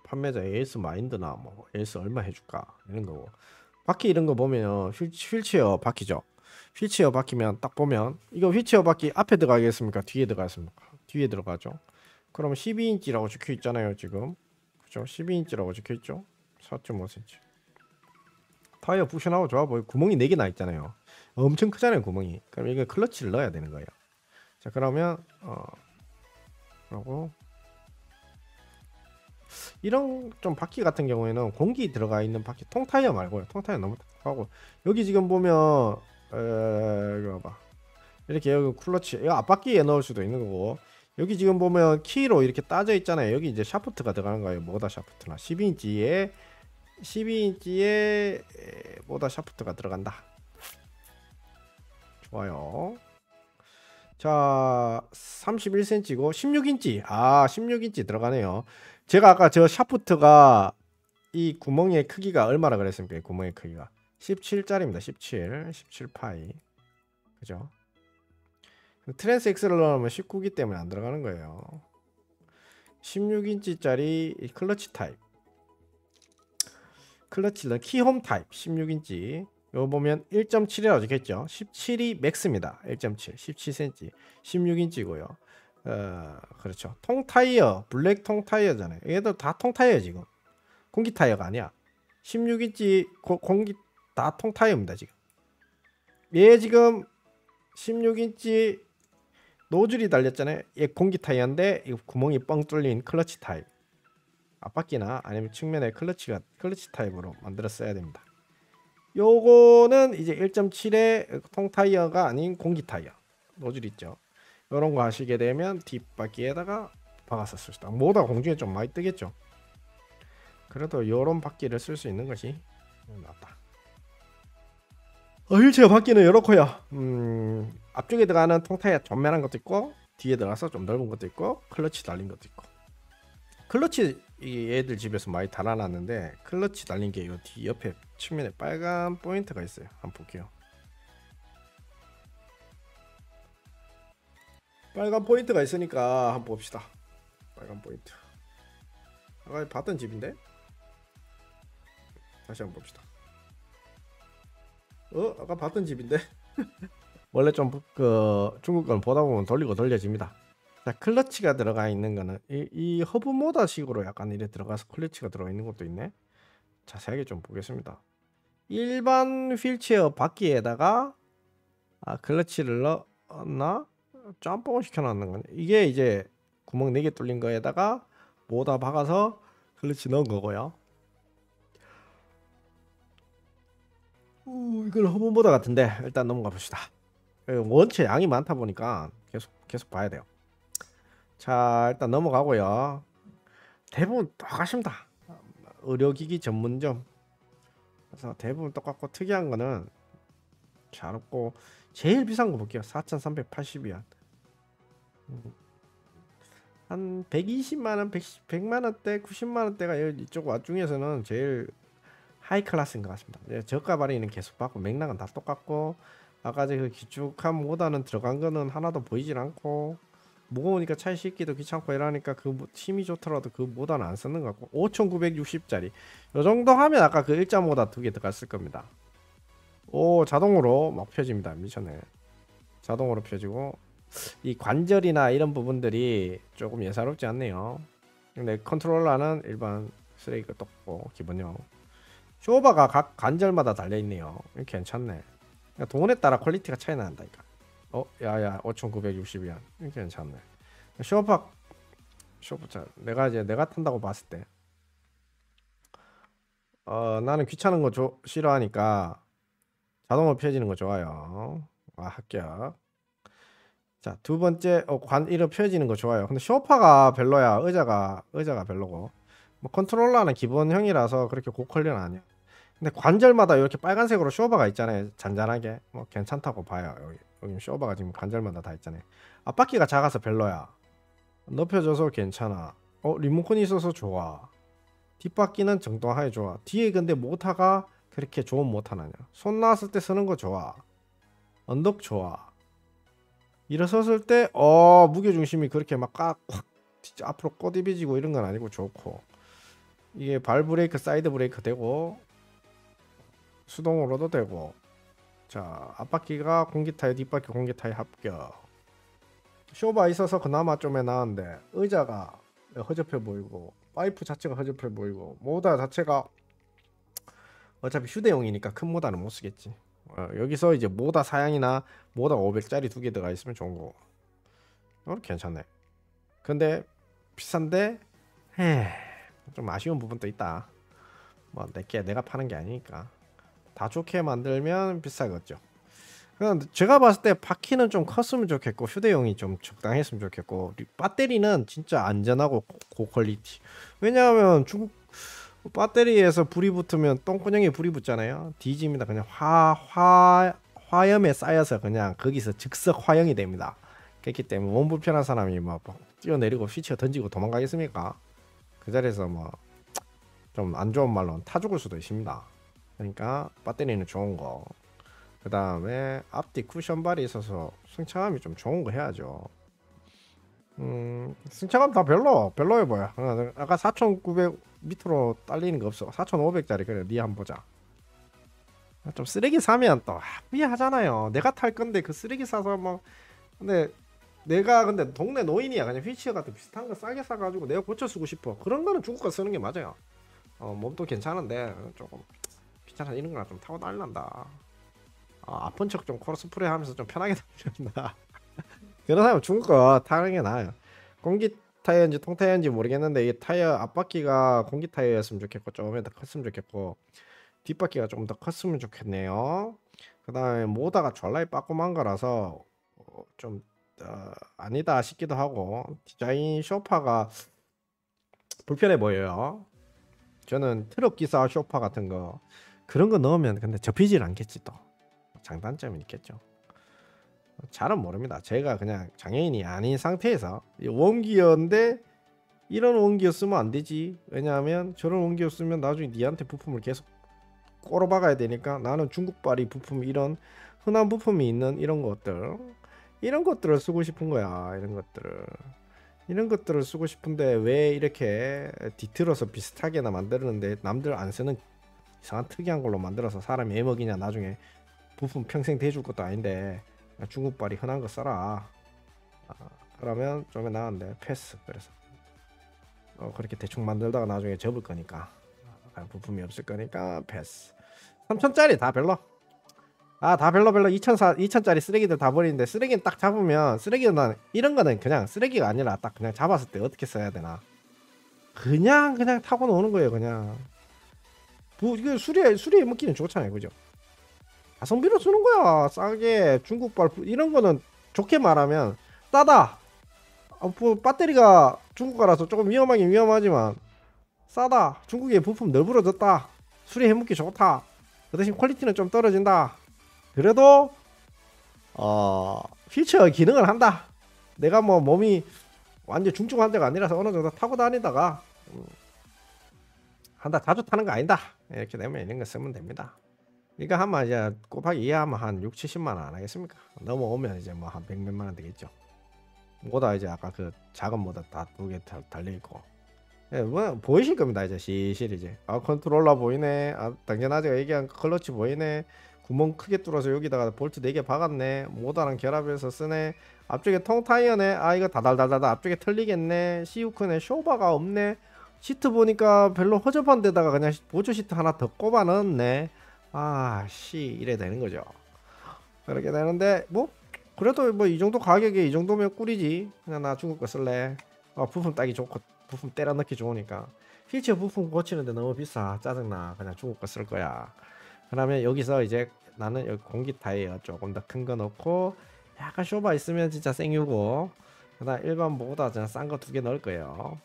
판매자 AS 마인드나 AS 얼마 해줄까 이런 거고. 바퀴 이런 거 보면 휠체어 바퀴죠. 휠체어 바퀴면 딱 보면 이거 휠체어 바퀴 앞에 들어가겠습니까? 뒤에 들어가겠습니까? 뒤에 들어가죠. 그럼 12인치라고 적혀 있잖아요. 지금 그죠? 12인치라고 적혀 있죠. 4.5cm. 타이어 부셔나고 좋아 보여. 구멍이 4개 나 있잖아요. 엄청 크잖아요 구멍이. 그럼 이게 클러치를 넣어야 되는 거예요. 자 그러면 그리고 이런 좀 바퀴 같은 경우에는 공기 들어가 있는 바퀴, 통타이어 말고요. 통타이어 너무 하고 여기 지금 보면 이거 봐. 이렇게 여기 클러치 이거 앞바퀴에 넣을 수도 있는 거고, 여기 지금 보면 키로 이렇게 따져 있잖아요. 여기 이제 샤프트가 들어가는 거예요. 모다 샤프트나 12인치에 모다 샤프트가 들어간다. 좋아요. 자 31cm고 16인치 16인치 들어가네요. 제가 아까 저 샤프트가 이 구멍의 크기가 얼마나 그랬습니까? 구멍의 크기가 17짜리입니다. 17파이. 그죠? 트랜스 X를 넣으면 19기 때문에 안 들어가는 거예요. 16인치짜리 클러치 타입, 클러치는 키홈 타입 16인치. 이거 보면 1.7이라고 적혔죠. 17이 맥스입니다. 1.7 17cm 16인치고요. 그렇죠. 통타이어 블랙 통타이어잖아요. 얘도 다 통타이어. 지금 공기 타이어가 아니야. 16인치 공기 다 통타이어입니다. 지금 얘 지금 16인치 노즐이 달렸잖아요. 얘 공기 타이어인데 이 구멍이 뻥 뚫린 클러치 타입. 앞바퀴나 아니면 측면에 클러치 타입으로 만들었어야 됩니다. 요거는 이제 1.7의 통타이어가 아닌 공기 타이어 노즐 있죠. 요런 거 하시게 되면 뒷바퀴에다가 박아서 쓸 수 있다. 모다 공중에 좀 많이 뜨겠죠. 그래도 요런 바퀴를 쓸 수 있는 것이 낫다. 휠체어 바퀴는 이렇고요. 앞쪽에 들어가는 통타이어 전면한 것도 있고, 뒤에 들어가서 좀 넓은 것도 있고, 클러치 달린 것도 있고. 클러치 얘들 집에서 많이 달아놨는데, 클러치 달린 게 이 뒤 옆에 측면에 빨간 포인트가 있어요. 한번 볼게요. 빨간 포인트가 있으니까 한번 봅시다. 빨간 포인트. 아까 봤던 집인데? 다시 한번 봅시다. 아까 봤던 집인데? 원래 좀 중국 건 보다 보면 돌리고 돌려집니다. 자, 클러치가 들어가 있는 거는 이 허브 모다식으로 약간 이래 들어가서 클러치가 들어가 있는 것도 있네. 자세하게 좀 보겠습니다. 일반 휠체어 바퀴에다가 클러치를 넣었나? 짬뽕을 시켜놨는 거네. 이게 이제 구멍 4개 뚫린 거에다가 모다 박아서 클러치 넣은 거고요. 이건 허브 모다 같은데 일단 넘어가 봅시다. 원체 양이 많다 보니까 계속 봐야 돼요. 자 일단 넘어가고요. 대부분 똑같습니다. 의료기기 전문점. 그래서 대부분 똑같고 특이한 거는 잘 없고, 제일 비싼 거 볼게요. 4,380위안. 한 120만원 100만원대 90만원대가 이쪽 와중에서는 제일 하이 클래스인 것 같습니다. 저가 발행은 계속 받고 맥락은 다 똑같고, 아까 그 기축한 모다는 들어간 거는 하나도 보이질 않고, 무거우니까 차에 싣기도 귀찮고 이러니까 그 힘이 좋더라도 그 모다는 안 쓰는 것 같고, 5,960짜리 요 정도 하면 아까 그 1.5다 2개 들어갔을 겁니다. 자동으로 막 펴집니다. 미쳤네. 자동으로 펴지고, 이 관절이나 이런 부분들이 조금 예사롭지 않네요. 근데 컨트롤러는 일반 쓰레기가 똑고 기본형. 쇼바가 각 관절마다 달려있네요. 괜찮네. 돈에 따라 퀄리티가 차이 난다니까. 야야 5,960위안. 괜찮네. 쇼파 내가 탄다고 봤을 때 나는 귀찮은 거 싫어하니까 자동으로 펴지는 거 좋아요. 합격. 자, 두 번째 이렇게 펴지는 거 좋아요. 근데 쇼파가 별로야. 의자가 별로고, 뭐 컨트롤러는 기본형이라서 그렇게 고퀄리는 아니야. 근데 관절마다 이렇게 빨간색으로 쇼바가 있잖아요. 잔잔하게. 뭐 괜찮다고 봐요. 여기 쇼바가 지금 관절마다 다 있잖아요. 앞바퀴가 작아서 별로야. 높여줘서 괜찮아. 리모컨이 있어서 좋아. 뒷바퀴는 정통하게 좋아. 뒤에 근데 모터가 그렇게 좋은 모터는 아니야. 손 놨을 때 쓰는 거 좋아. 언덕 좋아. 일어섰을 때 무게중심이 그렇게 막 확 진짜 앞으로 꼬디비지고 이런 건 아니고 좋고, 이게 발 브레이크 사이드 브레이크 되고 수동으로도 되고. 자, 앞바퀴가 공기 타이어, 뒷바퀴 공기 타이어 합격. 쇼바 있어서 그나마 좀 나은데 의자가 허접해 보이고, 파이프 자체가 허접해 보이고, 모다 자체가 어차피 휴대용이니까 큰 모다는 못 쓰겠지. 여기서 이제 모다 사양이나 모다 500짜리 두 개 들어가 있으면 좋은 거고. 괜찮네. 근데 비싼데 좀 아쉬운 부분도 있다. 뭐 내가 파는 게 아니니까. 다 좋게 만들면 비싸겠죠. 그냥 제가 봤을 때 바퀴는 좀 컸으면 좋겠고 휴대용이 좀 적당했으면 좋겠고 배터리는 진짜 안전하고 고퀄리티. 왜냐하면 중국 배터리에서 불이 붙으면 똥구녕에 불이 붙잖아요. 뒤집니다. 그냥 화염에 쌓여서 그냥 거기서 즉석 화형이 됩니다. 그렇기 때문에 몸 불편한 사람이 막 뛰어내리고 휘치어 던지고 도망가겠습니까? 그 자리에서 뭐 좀 안 좋은 말로 타 죽을 수도 있습니다. 그러니까 배터리는 좋은 거. 그 다음에 앞뒤 쿠션발이 있어서 승차감이 좀 좋은 거 해야죠. 승차감 다 별로해 보여. 아까 4,900 밑으로 딸리는 거 없어. 4,500짜리 그래 니 한번 보자. 좀 쓰레기 사면 또 후회하잖아요. 내가 탈 건데 그 쓰레기 사서 뭐 근데 내가 근데 동네 노인이야. 그냥 휠체어 같은 비슷한 거 싸게 사가지고 내가 고쳐 쓰고 싶어. 그런 거는 중국 거 쓰는 게 맞아요. 몸도 괜찮은데 조금 귀찮아. 이런 거나 좀 타고 다닐란다. 아픈 척 좀 코스프레 하면서 좀 편하게 다닌다. 그런 사람은 중국 거 타는 게 나아요. 공기 타이어인지 통 타이어인지 모르겠는데 이 타이어 앞바퀴가 공기 타이어였으면 좋겠고 조금 더 컸으면 좋겠고 뒷바퀴가 좀 더 컸으면 좋겠네요. 그 다음에 모다가 졸라이 빠꼼한 거라서 좀 아니다 싶기도 하고 디자인 쇼파가 불편해 보여요. 저는 트럭 기사 쇼파 같은 거 그런 거 넣으면 근데 접히질 않겠지. 또 장단점이 있겠죠. 잘은 모릅니다. 제가 그냥 장애인이 아닌 상태에서 원기어인데 이런 원기어 쓰면 안 되지. 왜냐하면 저런 원기어 쓰면 나중에 니한테 부품을 계속 꼬러박아야 되니까 나는 중국발이 부품 이런 흔한 부품이 있는 이런 것들을 쓰고 싶은 거야. 이런 것들을 쓰고 싶은데 왜 이렇게 뒤틀어서 비슷하게나 만들었는데 남들 안 쓰는 이상한 특이한 걸로 만들어서 사람이 애먹이냐. 나중에 부품 평생 대줄 것도 아닌데 중국발이 흔한 거 써라. 그러면 좀 나은데 패스. 그래서 그렇게 대충 만들다가 나중에 접을 거니까 부품이 없을 거니까 패스. 3,000짜리 다 별로. 다 별로 2,000짜리 쓰레기들 다 버리는데 쓰레기는 딱 잡으면 쓰레기는 이런 거는 그냥 쓰레기가 아니라 딱 그냥 잡았을 때 어떻게 써야 되나 그냥 타고 노는 거예요. 그냥 이거 수리에 먹기는 좋잖아요. 그죠? 가성비로 쓰는 거야. 싸게 중국발 이런 거는 좋게 말하면 싸다. 배터리가 중국 거라서 조금 위험하긴 위험하지만 싸다. 중국의 부품 널브러졌다. 수리해 먹기 좋다. 그 대신 퀄리티는 좀 떨어진다. 그래도 휠체어 기능을 한다. 내가 뭐 몸이 완전 중증 환자가 아니라서 어느 정도 타고 다니다가 한다. 자주 타는 거 아니다. 이렇게 되면 이런 거 쓰면 됩니다. 이거 하면 이제 곱하기 2 하면 한 6, 70만 원 안 하겠습니까? 넘어오면 이제 뭐 한 100몇만 원 되겠죠. 모다 이제 아까 그 작은 모다 다 두 개 달려 있고. 예, 뭐 보이실 겁니다. 이제 시실 이제 컨트롤러 보이네. 당연하죠. 얘기한 클러치 보이네. 구멍 크게 뚫어서 여기다가 볼트 4개 박았네. 모다랑 결합해서 쓰네. 앞쪽에 통 타이어네. 이거 다달달달 앞쪽에 틀리겠네. 시우크네. 쇼바가 없네. 시트 보니까 별로 허접한 데다가 그냥 보조 시트 하나 더 꼽아 넣었네. 이래 되는 거죠. 그렇게 되는데 뭐 그래도 뭐 이 정도 가격에 이 정도면 꿀이지. 그냥 나 중국 거 쓸래. 부품 따기 좋고 부품 때려 넣기 좋으니까. 휠체어 부품 고치는데 너무 비싸. 짜증나. 그냥 중국 거 쓸 거야. 그러면 여기서 이제 나는 여기 공기 타이어 조금 더 큰 거 넣고 약간 쇼바 있으면 진짜 생유고 그다음 일반 보다 그냥 싼 거 2개 넣을 거예요.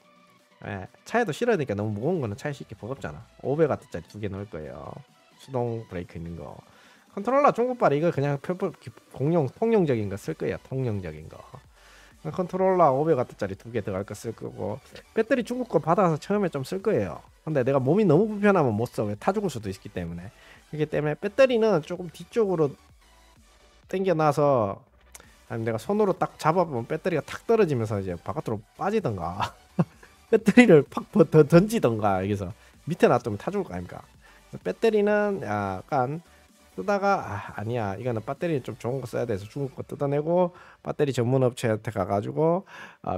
예, 차에도 실어야 되니까 너무 무거운 거는 차에 싣기 버겁잖아. 500W짜리 2개 넣을 거예요. 수동 브레이크 있는 거. 컨트롤러 중국발 이거 그냥 통용적인 거 쓸 거예요. 통용적인 거. 컨트롤러 500W짜리 2개 들어갈 거 쓸 거고 배터리 중국 거 받아서 처음에 좀 쓸 거예요. 근데 내가 몸이 너무 불편하면 못 써. 왜 타 죽을 수도 있기 때문에. 그렇기 때문에 배터리는 조금 뒤쪽으로 당겨놔서 아니면 내가 손으로 딱 잡아보면 배터리가 탁 떨어지면서 이제 바깥으로 빠지던가 배터리를 팍 던지던가 여기서 밑에 놔두면 타 죽을 거 아닙니까? 배터리는 약간 쓰다가 아니야 이거는 배터리 좀 좋은 거 써야 돼서 중국 거 뜯어내고 배터리 전문 업체한테 가가지고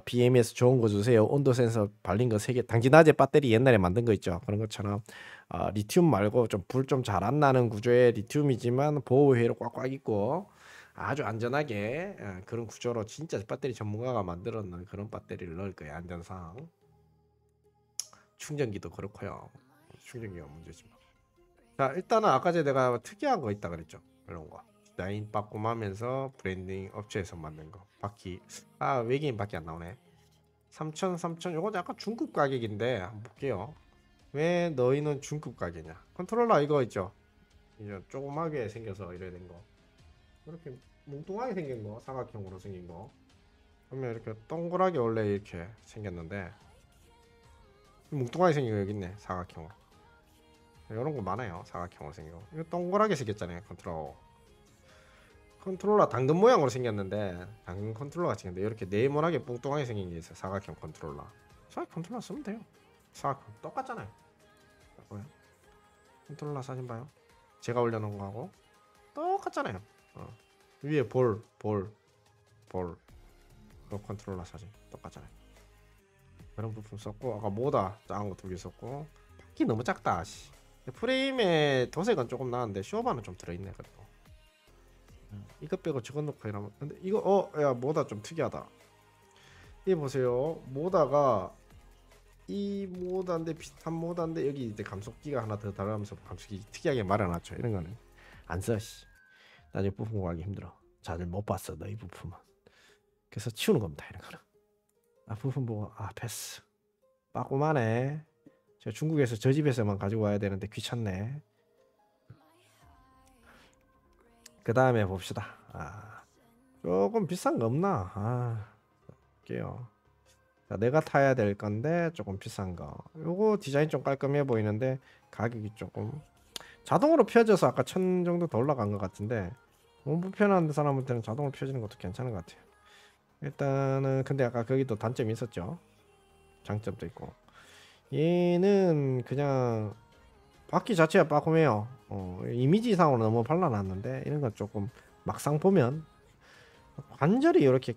BMS 좋은 거 주세요. 온도 센서 발린 거 3개. 당지 낮에 배터리 옛날에 만든 거 있죠. 그런 것처럼 리튬 말고 좀 불 좀 잘 안 나는 구조의 리튬이지만 보호회로 꽉꽉 있고 아주 안전하게 그런 구조로 진짜 배터리 전문가가 만들었는 그런 배터리를 넣을 거예요. 안전상. 충전기도 그렇고요. 충전기가 문제지 뭐. 자 일단은 아까 전에 내가 특이한 거 있다 그랬죠. 이런 거 디자인 빠꼼하면서 브랜딩 업체에서 만든 거 바퀴 외계인 밖에 안 나오네. 3,000 요거 약간 중급 가격인데 한번 볼게요. 왜 너희는 중급 가격이냐. 컨트롤러 이거 있죠. 이제 조그맣게 생겨서 이래 된 거 이렇게 뭉뚱하게 생긴 거 사각형으로 생긴 거 그러면 이렇게 동그랗게 원래 이렇게 생겼는데 뭉뚱하게 생긴 거 여기 있네. 사각형으로 이런 거 많아요. 사각형으로 생긴 거 이거 동그랗게 생겼잖아요. 컨트롤러 당근 모양으로 생겼는데 당근 컨트롤러가 생겼는데 이렇게 네모나게 뚱뚱하게 생긴 게 있어요. 사각형 컨트롤러 쓰면 돼요. 사각형 똑같잖아요. 뭐야? 컨트롤러 사진 봐요. 제가 올려놓은 거하고 똑같잖아요. 위에 볼 그 컨트롤러 사진 똑같잖아요. 그런 부품 썼고 아까 모다 작은 거 2개 썼고 바퀴 너무 작다. 프레임에 도색은 조금 나은데 쇼바는 좀 들어있네. 그래도 이거 빼고 저거 넣고 이러면 근데 이거 야 모다 좀 특이하다. 이 보세요. 모다가 이 모다인데 비슷한 모다인데 여기 이제 감속기가 하나 더 달아가면서 감속기 특이하게 말아놨죠. 이런 거는 안 써. 나중에 부품 구하기 힘들어. 자들 못 봤어 너 이 부품은. 그래서 치우는 겁니다. 이런 거는. 부품 보고 패스. 빠꾸만해. 제가 중국에서 저 집에서만 가지고 와야 되는데 귀찮네. 그 다음에 봅시다. 조금 비싼 거 없나? 볼게요. 자, 내가 타야 될 건데 조금 비싼 거. 요거 디자인 좀 깔끔해 보이는데 가격이 조금 자동으로 펴져서 아까 1000 정도 더 올라간 것 같은데 너무 불편한 사람한테는 자동으로 펴지는 것도 괜찮은 것 같아요. 일단은 근데 아까 거기도 단점이 있었죠. 장점도 있고. 얘는 그냥 바퀴 자체가 빠꾸매요. 이미지상으로 너무 발라놨는데 이런 건 조금 막상 보면 관절이 이렇게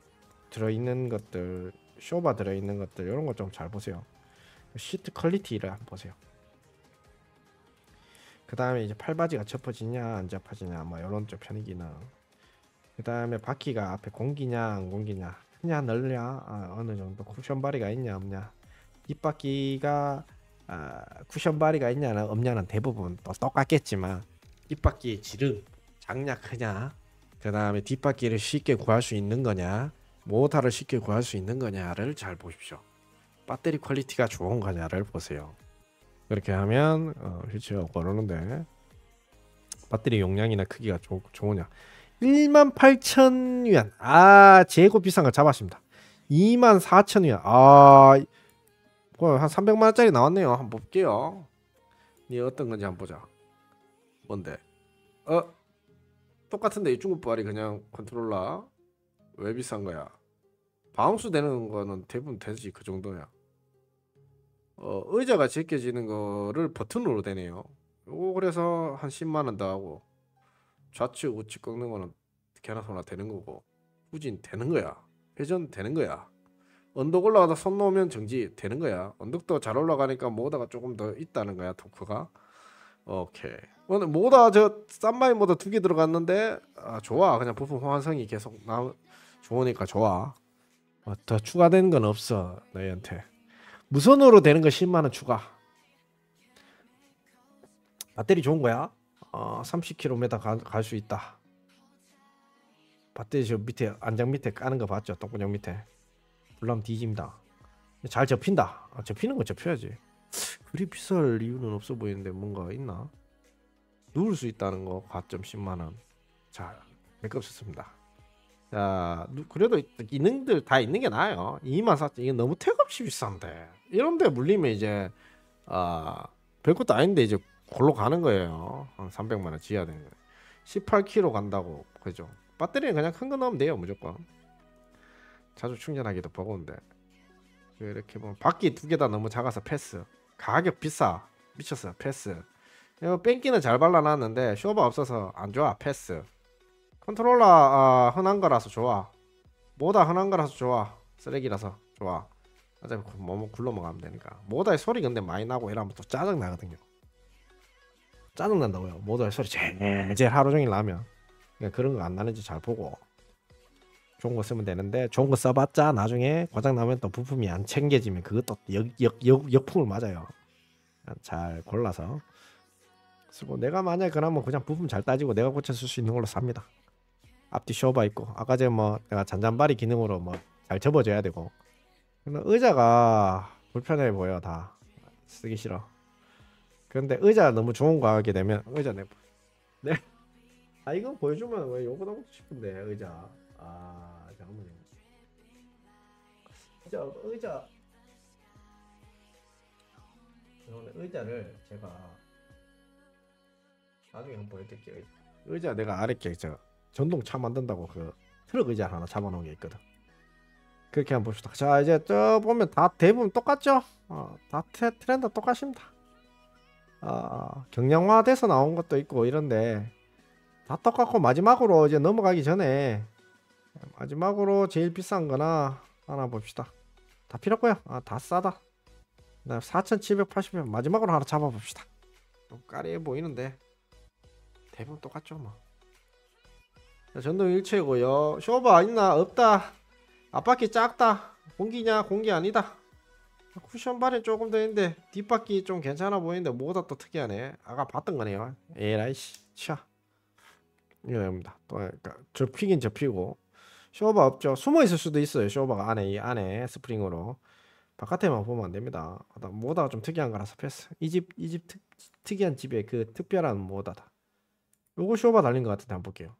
들어있는 것들, 쇼바 들어있는 것들 이런 거 좀 잘 보세요. 시트 퀄리티를 한번 보세요. 그 다음에 이제 팔바지가 접어지냐 안 접어지냐 뭐 이런 쪽 편의 기능. 그 다음에 바퀴가 앞에 공기냐 안 공기냐 크냐 넓냐 어느 정도 쿠션 바리가 있냐 없냐. 뒷바퀴가 쿠션 바리가 있냐는 없냐는 대부분 또 똑같겠지만 뒷바퀴의 질은 작냐 크냐 그 다음에 뒷바퀴를 쉽게 구할 수 있는 거냐 모터를 쉽게 구할 수 있는 거냐를 잘 보십시오. 배터리 퀄리티가 좋은 거냐를 보세요. 그렇게 하면 휠체어가 고르는데 배터리 용량이나 크기가 좋으냐. 18,000위안 재고 비싼 거 잡았습니다. 24,000위안 한 300만원짜리 나왔네요. 한번 볼게요. 이 어떤 건지 한번 보자. 뭔데? 똑같은데 이 중국발이 그냥 컨트롤러 왜 비싼 거야? 바운스 되는 거는 대부분 되지. 그 정도야. 의자가 제껴지는 거를 버튼으로 되네요. 요거 그래서 한 10만원 더 하고 좌측 우측 꺾는 거는 개나 소나 되는 거고 후진 되는 거야. 회전 되는 거야. 언덕 올라가다 손 놓으면 정지 되는 거야. 언덕도 잘 올라가니까 모다가 조금 더 있다는 거야. 토크가. 오케이. 오늘 모다 저 싼마이 모다 2개 들어갔는데 좋아. 그냥 부품 호환성이 계속 좋으니까 좋아. 더 추가되는 건 없어 너희한테. 무선으로 되는 거 10만원 추가. 배터리 좋은 거야. 30km 갈 수 있다. 배터리 저 밑에 안장 밑에 까는 거 봤죠? 똥구녕 밑에. 불나면 뒤집니다. 잘 접힌다. 접히는 거 접혀야지. 그리 비쌀 이유는 없어 보이는데 뭔가 있나? 누울 수 있다는 거 가점 10만원. 자, 맥업 썼습니다. 자, 그래도 기능들 다 있는 게 나아요. 24,000 이게 너무 택없이 비싼데 이런데 물리면 이제 별것도 아닌데 이제 골로 가는 거예요. 한 300만원 지어야 되는 거예요. 18km 간다고 그죠? 배터리는 그냥 큰 거 넣으면 돼요. 무조건. 자주 충전하기도 버거운데 이렇게 보면 바퀴 2개 다 너무 작아서 패스. 가격 비싸. 미쳤어. 패스. 이거 뺑기는 잘 발라놨는데 쇼바 없어서 안 좋아. 패스. 컨트롤러 흔한 거라서 좋아. 모다 흔한 거라서 좋아. 쓰레기라서 좋아. 어차피 뭐 굴러 먹으면 되니까. 모다의 소리 근데 많이 나고 이러면 또 짜증 나거든요. 짜증 난다고요. 모다의 소리 제일 하루 종일 나면. 그러니까 그런 거 안 나는지 잘 보고 좋은 거 쓰면 되는데, 좋은 거 써봤자 나중에 고장 나면 또 부품이 안 챙겨지면 그것도 역풍을 맞아요. 잘 골라서 쓰고, 내가 만약에 그러면 그냥 부품 잘 따지고 내가 고쳐 쓸 수 있는 걸로 삽니다. 앞뒤 쇼바 있고, 아까 전에 뭐 내가 잔잔바리 기능으로 뭐 잘 접어줘야 되고. 근데 의자가 불편해 보여. 다 쓰기 싫어. 그런데 의자 너무 좋은 거 하게 되면 의자 네. 이건 보여주면 왜 욕을 하고 싶은데. 의자 잠깐만요. 의자를 제가 나중에 한번 보여드릴게요. 의자 내가 아랫게 전동차 만든다고 그 트럭 의자 하나 잡아놓은 게 있거든. 그렇게 한번 봅시다. 자, 이제 저 보면 다 대부분 똑같죠? 다 트렌드 똑같습니다. 경량화돼서 나온 것도 있고 이런데 다 똑같고, 마지막으로 이제 넘어가기 전에 마지막으로 제일 비싼 거나 하나 봅시다. 다 필요 없고요. 다 싸다. 4,780원 마지막으로 하나 잡아봅시다. 좀 까리해 보이는데 대부분 똑같죠 뭐. 전동 일체고요. 쇼바 있나? 없다. 앞바퀴 작다. 공기냐? 공기 아니다. 쿠션 발이 조금 더 있는데 뒷바퀴 좀 괜찮아 보이는데 뭐가 또 특이하네. 아까 봤던 거네요. 에라이씨 차 이겁니다. 또 그러니까 접히긴 접히고. 쇼바 없죠. 숨어 있을 수도 있어요. 쇼바가 이 안에 스프링으로. 바깥에만 보면 안 됩니다. 뭐다가 좀 특이한 거라서 패스. 이 집 특이한 집에 그 특별한 뭐다다. 요거 쇼바 달린 것 같은데 한번 볼게요.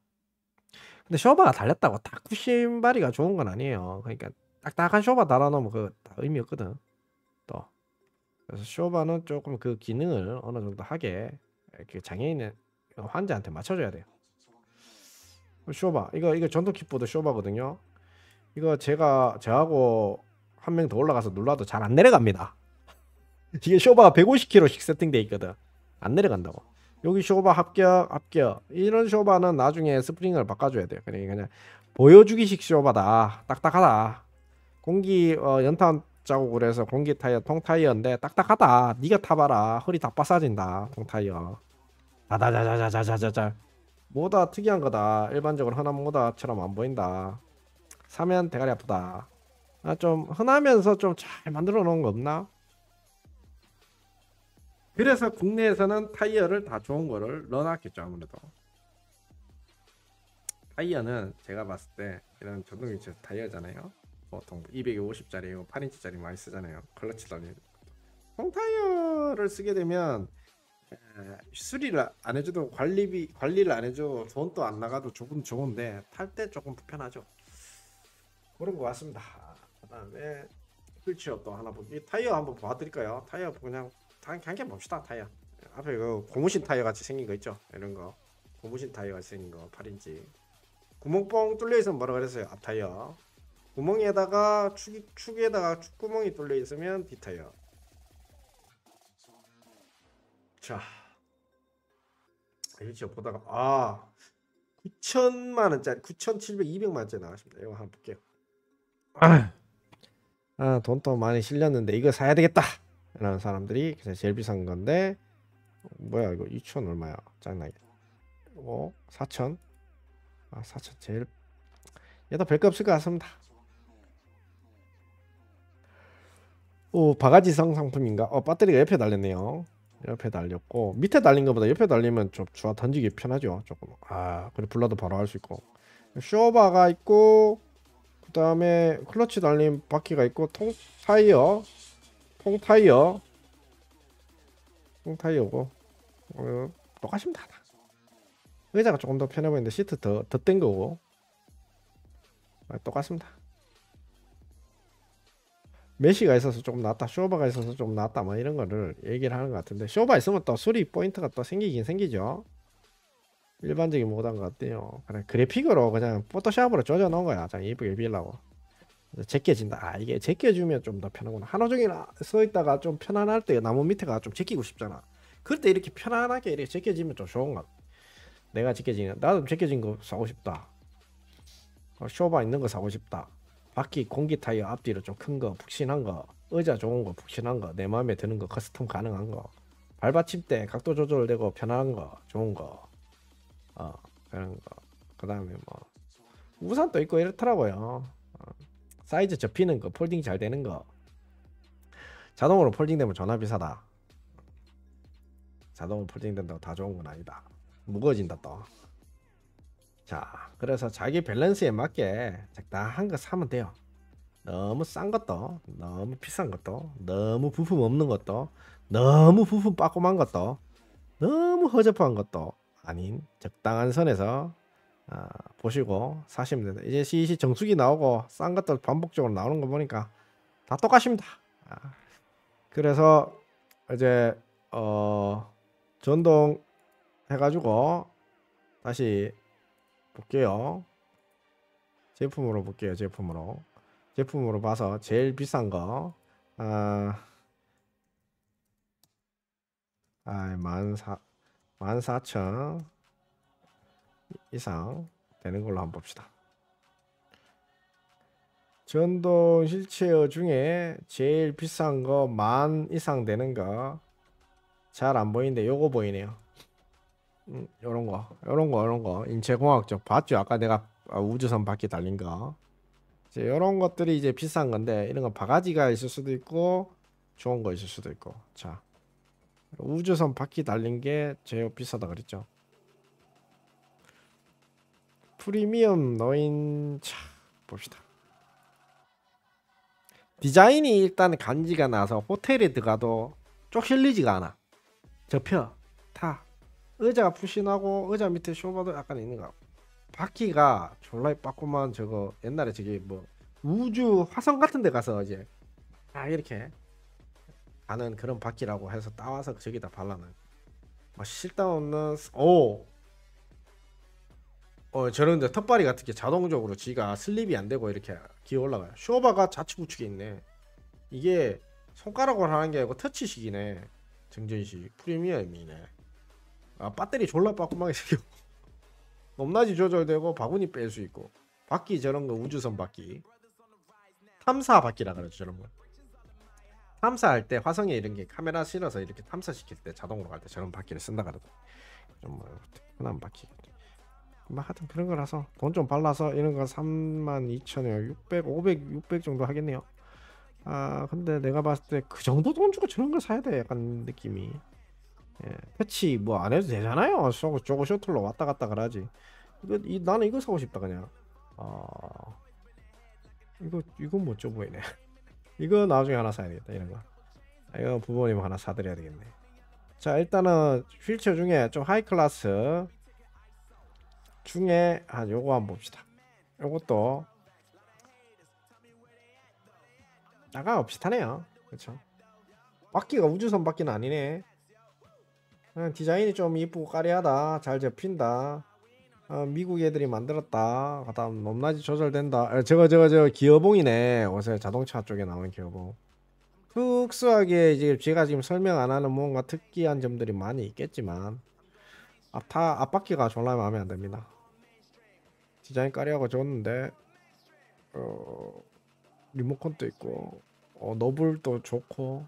근데 쇼바가 달렸다고 딱 쿠션바리가 좋은 건 아니에요. 그러니까 딱딱한 쇼바 달아놓으면 그 의미 없거든. 또 그래서 쇼바는 조금 그 기능을 어느 정도 하게 그 장애인의 환자한테 맞춰줘야 돼요. 쇼바 이거 전동 킥보드 쇼바거든요. 이거 저하고 한 명 더 올라가서 눌러도 잘 안 내려갑니다. 이게 쇼바가 150kg씩 세팅돼 있거든. 안 내려간다고. 여기 쇼바 합격 이런 쇼바는 나중에 스프링을 바꿔줘야 돼요. 그냥 보여주기식 쇼바다. 딱딱하다. 공기 연탄 자국을 해서 공기 타이어 통타이어인데 딱딱하다. 네가 타봐라. 허리 다 빠사진다. 통타이어. 다다자자자자자자. 뭐다 특이한 거다. 일반적으로 흔한 모다처럼 안 보인다. 사면 대가리 아프다. 좀 흔하면서 좀 잘 만들어 놓은 거 없나? 그래서 국내에서는 타이어를 다 좋은 거를 넣어놨겠죠. 아무래도 타이어는 제가 봤을 때 이런 전동기체 타이어잖아요. 보통 250짜리 8인치짜리 많이 쓰잖아요. 클러치 달린 통타이어를 쓰게 되면 수리를 안 해줘도 관리를 안 해줘 돈도 안 나가도 조금 좋은데 탈 때 조금 불편하죠. 그런 것 같습니다. 그다음에 휠체어 또 하나 보기. 타이어 한번 봐드릴까요? 타이어 그냥 단계 봅시다. 타이어 앞에 그 고무신 타이어 같이 생긴 거 있죠. 이런 거 고무신 타이어 같이 생긴 거 8인치 구멍 뻥 뚫려 있으면 뭐라 그랬어요? 앞 타이어. 구멍에다가 축에다가 축구멍이 뚫려 있으면 뒤 타이어. 자, 휠체어 보다가 9천만 원짜리 9,700, 200만 원짜리 나왔습니다. 이거 한번 볼게요. 돈도 많이 실렸는데 이거 사야 되겠다 라는 사람들이 그래서 제일 비싼 건데 뭐야 이거 2천 얼마야 짱나게. 4천 4천 제일 얘도 별거 없을 것 같습니다. 바가지성 상품인가? 배터리가 옆에 달렸네요. 옆에 달렸고 밑에 달린 것보다 옆에 달리면 좀 주워 던지기 편하죠. 조금 그래 불러도 바로 할 수 있고 쇼바가 있고 그 다음에 클러치 달린 바퀴가 있고 통타이어고 똑같습니다. 의자가 조금 더 편해 보이는데 시트 더 뗀 거고 똑같습니다. 메시가 있어서 조금 낫다, 쇼바가 있어서 좀 낫다, 뭐 이런 거를 얘기를 하는 것 같은데, 쇼바 있으면 또 수리 포인트가 또 생기긴 생기죠. 일반적인 모던 것 같아요. 그래 그래픽으로 그냥 포토샵으로 조져 놓은 거야. 참 이쁘게 빌라고. 제껴진다. 이게 제껴주면 좀 더 편하구나. 하루 종일 서 있다가 좀 편안할 때 나무 밑에가 좀 제끼고 싶잖아. 그럴 때 이렇게 편안하게 이렇게 제껴지면 좀 좋은 것 같아. 내가 제껴지는 나도 제껴진 거 사고 싶다. 쇼바 있는 거 사고 싶다. 바퀴 공기 타이어 앞뒤로 좀 큰 거, 푹신한 거, 의자 좋은 거, 푹신한 거, 내 마음에 드는 거, 커스텀 가능한 거, 발받침대 각도 조절되고 편안한 거, 좋은 거, 그런 거. 그다음에 뭐 우산도 있고 이렇더라고요. 사이즈 접히는 거, 폴딩 잘 되는 거. 자동으로 폴딩되면 존나 비싸다. 자동으로 폴딩된다고 다 좋은 건 아니다. 무거워진다 또. 자, 그래서 자기 밸런스에 맞게 적당한 거 사면 돼요. 너무 싼 것도, 너무 비싼 것도, 너무 부품 없는 것도, 너무 부품 빠꼼한 것도, 너무 허접한 것도 아닌 적당한 선에서 보시고 사시면 된다. 이제 CEC 정수기 나오고 싼 것들 반복적으로 나오는 거 보니까 다 똑같습니다. 그래서 이제 전동 해가지고 다시 볼게요. 제품으로 볼게요. 제품으로 봐서 제일 비싼 거 14,000 이상 되는 걸로 한번 봅시다. 전동 휠체어 중에 제일 비싼 거 10,000 이상 되는 거 잘 안 보이는데 요거 보이네요. 요런 거 인체공학적 봤죠? 아까 내가 우주선 바퀴 달린 거. 이제 요런 것들이 이제 비싼 건데 이런 건 바가지가 있을 수도 있고 좋은 거 있을 수도 있고. 자, 우주선 바퀴 달린 게 제일 비싸다 그랬죠. 프리미엄 노인 차 봅시다. 디자인이 일단 간지가 나서 호텔에 들어가도 쪽 흘리지가 않아. 접혀 타. 의자가 푸신하고 의자 밑에 쇼바도 약간 있는 거 같고. 바퀴가 졸라 빠꾸만 저거 옛날에 저기 뭐 우주 화성 같은 데 가서 이제 이렇게 가는 그런 바퀴라고 해서 따와서 저기다 발라놔. 막 쓸데없는 저런데 턱발이 같은 게 자동적으로 지가 슬립이 안 되고 이렇게 기어 올라가요. 쇼바가 좌측 우측에 있네. 이게 손가락으로 하는 게 아니고 터치식이네. 정전식 프리미엄이네. 배터리 졸라 빠꾸하게 생겨. 높낮이 조절되고 바구니 뺄 수 있고. 바퀴 저런 거 우주선 바퀴. 탐사 바퀴라 그러죠 저런 거. 탐사할 때 화성에 이런 게 카메라 실어서 이렇게 탐사시킬 때 자동으로 갈 때 저런 바퀴를 쓴다 그러더라고. 좀 흔한 바퀴. 뭐 하여튼 그런 거라서 돈 좀 발라서 이런 거 32,000에 600, 500, 600 정도 하겠네요. 근데 내가 봤을 때 그 정도 돈 주고 저런 걸 사야 돼. 약간 느낌이. 패치 뭐 안 해도 되잖아요. 저거 셔틀로 왔다 갔다 그러지. 나는 이거 사고 싶다 그냥. 이건 멋져 보이네. 이거 나중에 하나 사야 되겠다. 이런 거. 이거 부모님 하나 사드려야 되겠네. 자, 일단은 휠체어 중에 좀 하이 클래스 중에 요거 한번 봅시다. 요것도 나가 비슷하네요. 그렇죠? 바퀴가 우주선 바퀴는 아니네. 디자인이 좀 이쁘고 까리하다. 잘 접힌다. 미국 애들이 만들었다. 그다음 높낮이 조절된다. 저거 기어봉이네. 요새 자동차 쪽에 나오는 기어봉. 특수하게 이제 제가 지금 설명 안 하는 뭔가 특이한 점들이 많이 있겠지만 앞바퀴가 졸라 마음에 안 듭니다. 디자인 까리하고 좋은데 리모컨도 있고 노블도 좋고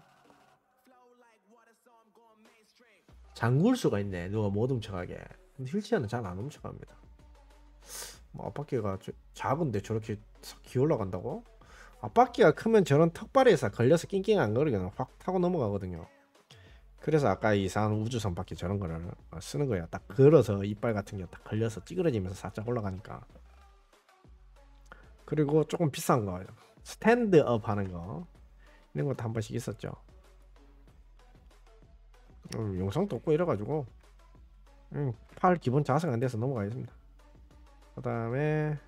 잠글 수가 있네. 누가 못 훔쳐가게. 근데 휠체어는 잘 안 훔쳐갑니다. 뭐 앞바퀴가 작은데 저렇게 기어 올라간다고? 앞바퀴가 크면 저런 턱발에서 걸려서 낑낑 안 거리거든. 확 타고 넘어가거든요. 그래서 아까 이상한 우주선 바퀴 저런 거를 쓰는 거야. 딱 걸어서 이빨 같은 게 딱 걸려서 찌그러지면서 살짝 올라가니까. 그리고 조금 비싼 거 스탠드업 하는 거 이런 것도 한 번씩 있었죠. 영상도 없고 이래가지고 팔 기본 자세가 안 돼서 넘어가겠습니다. 그 다음에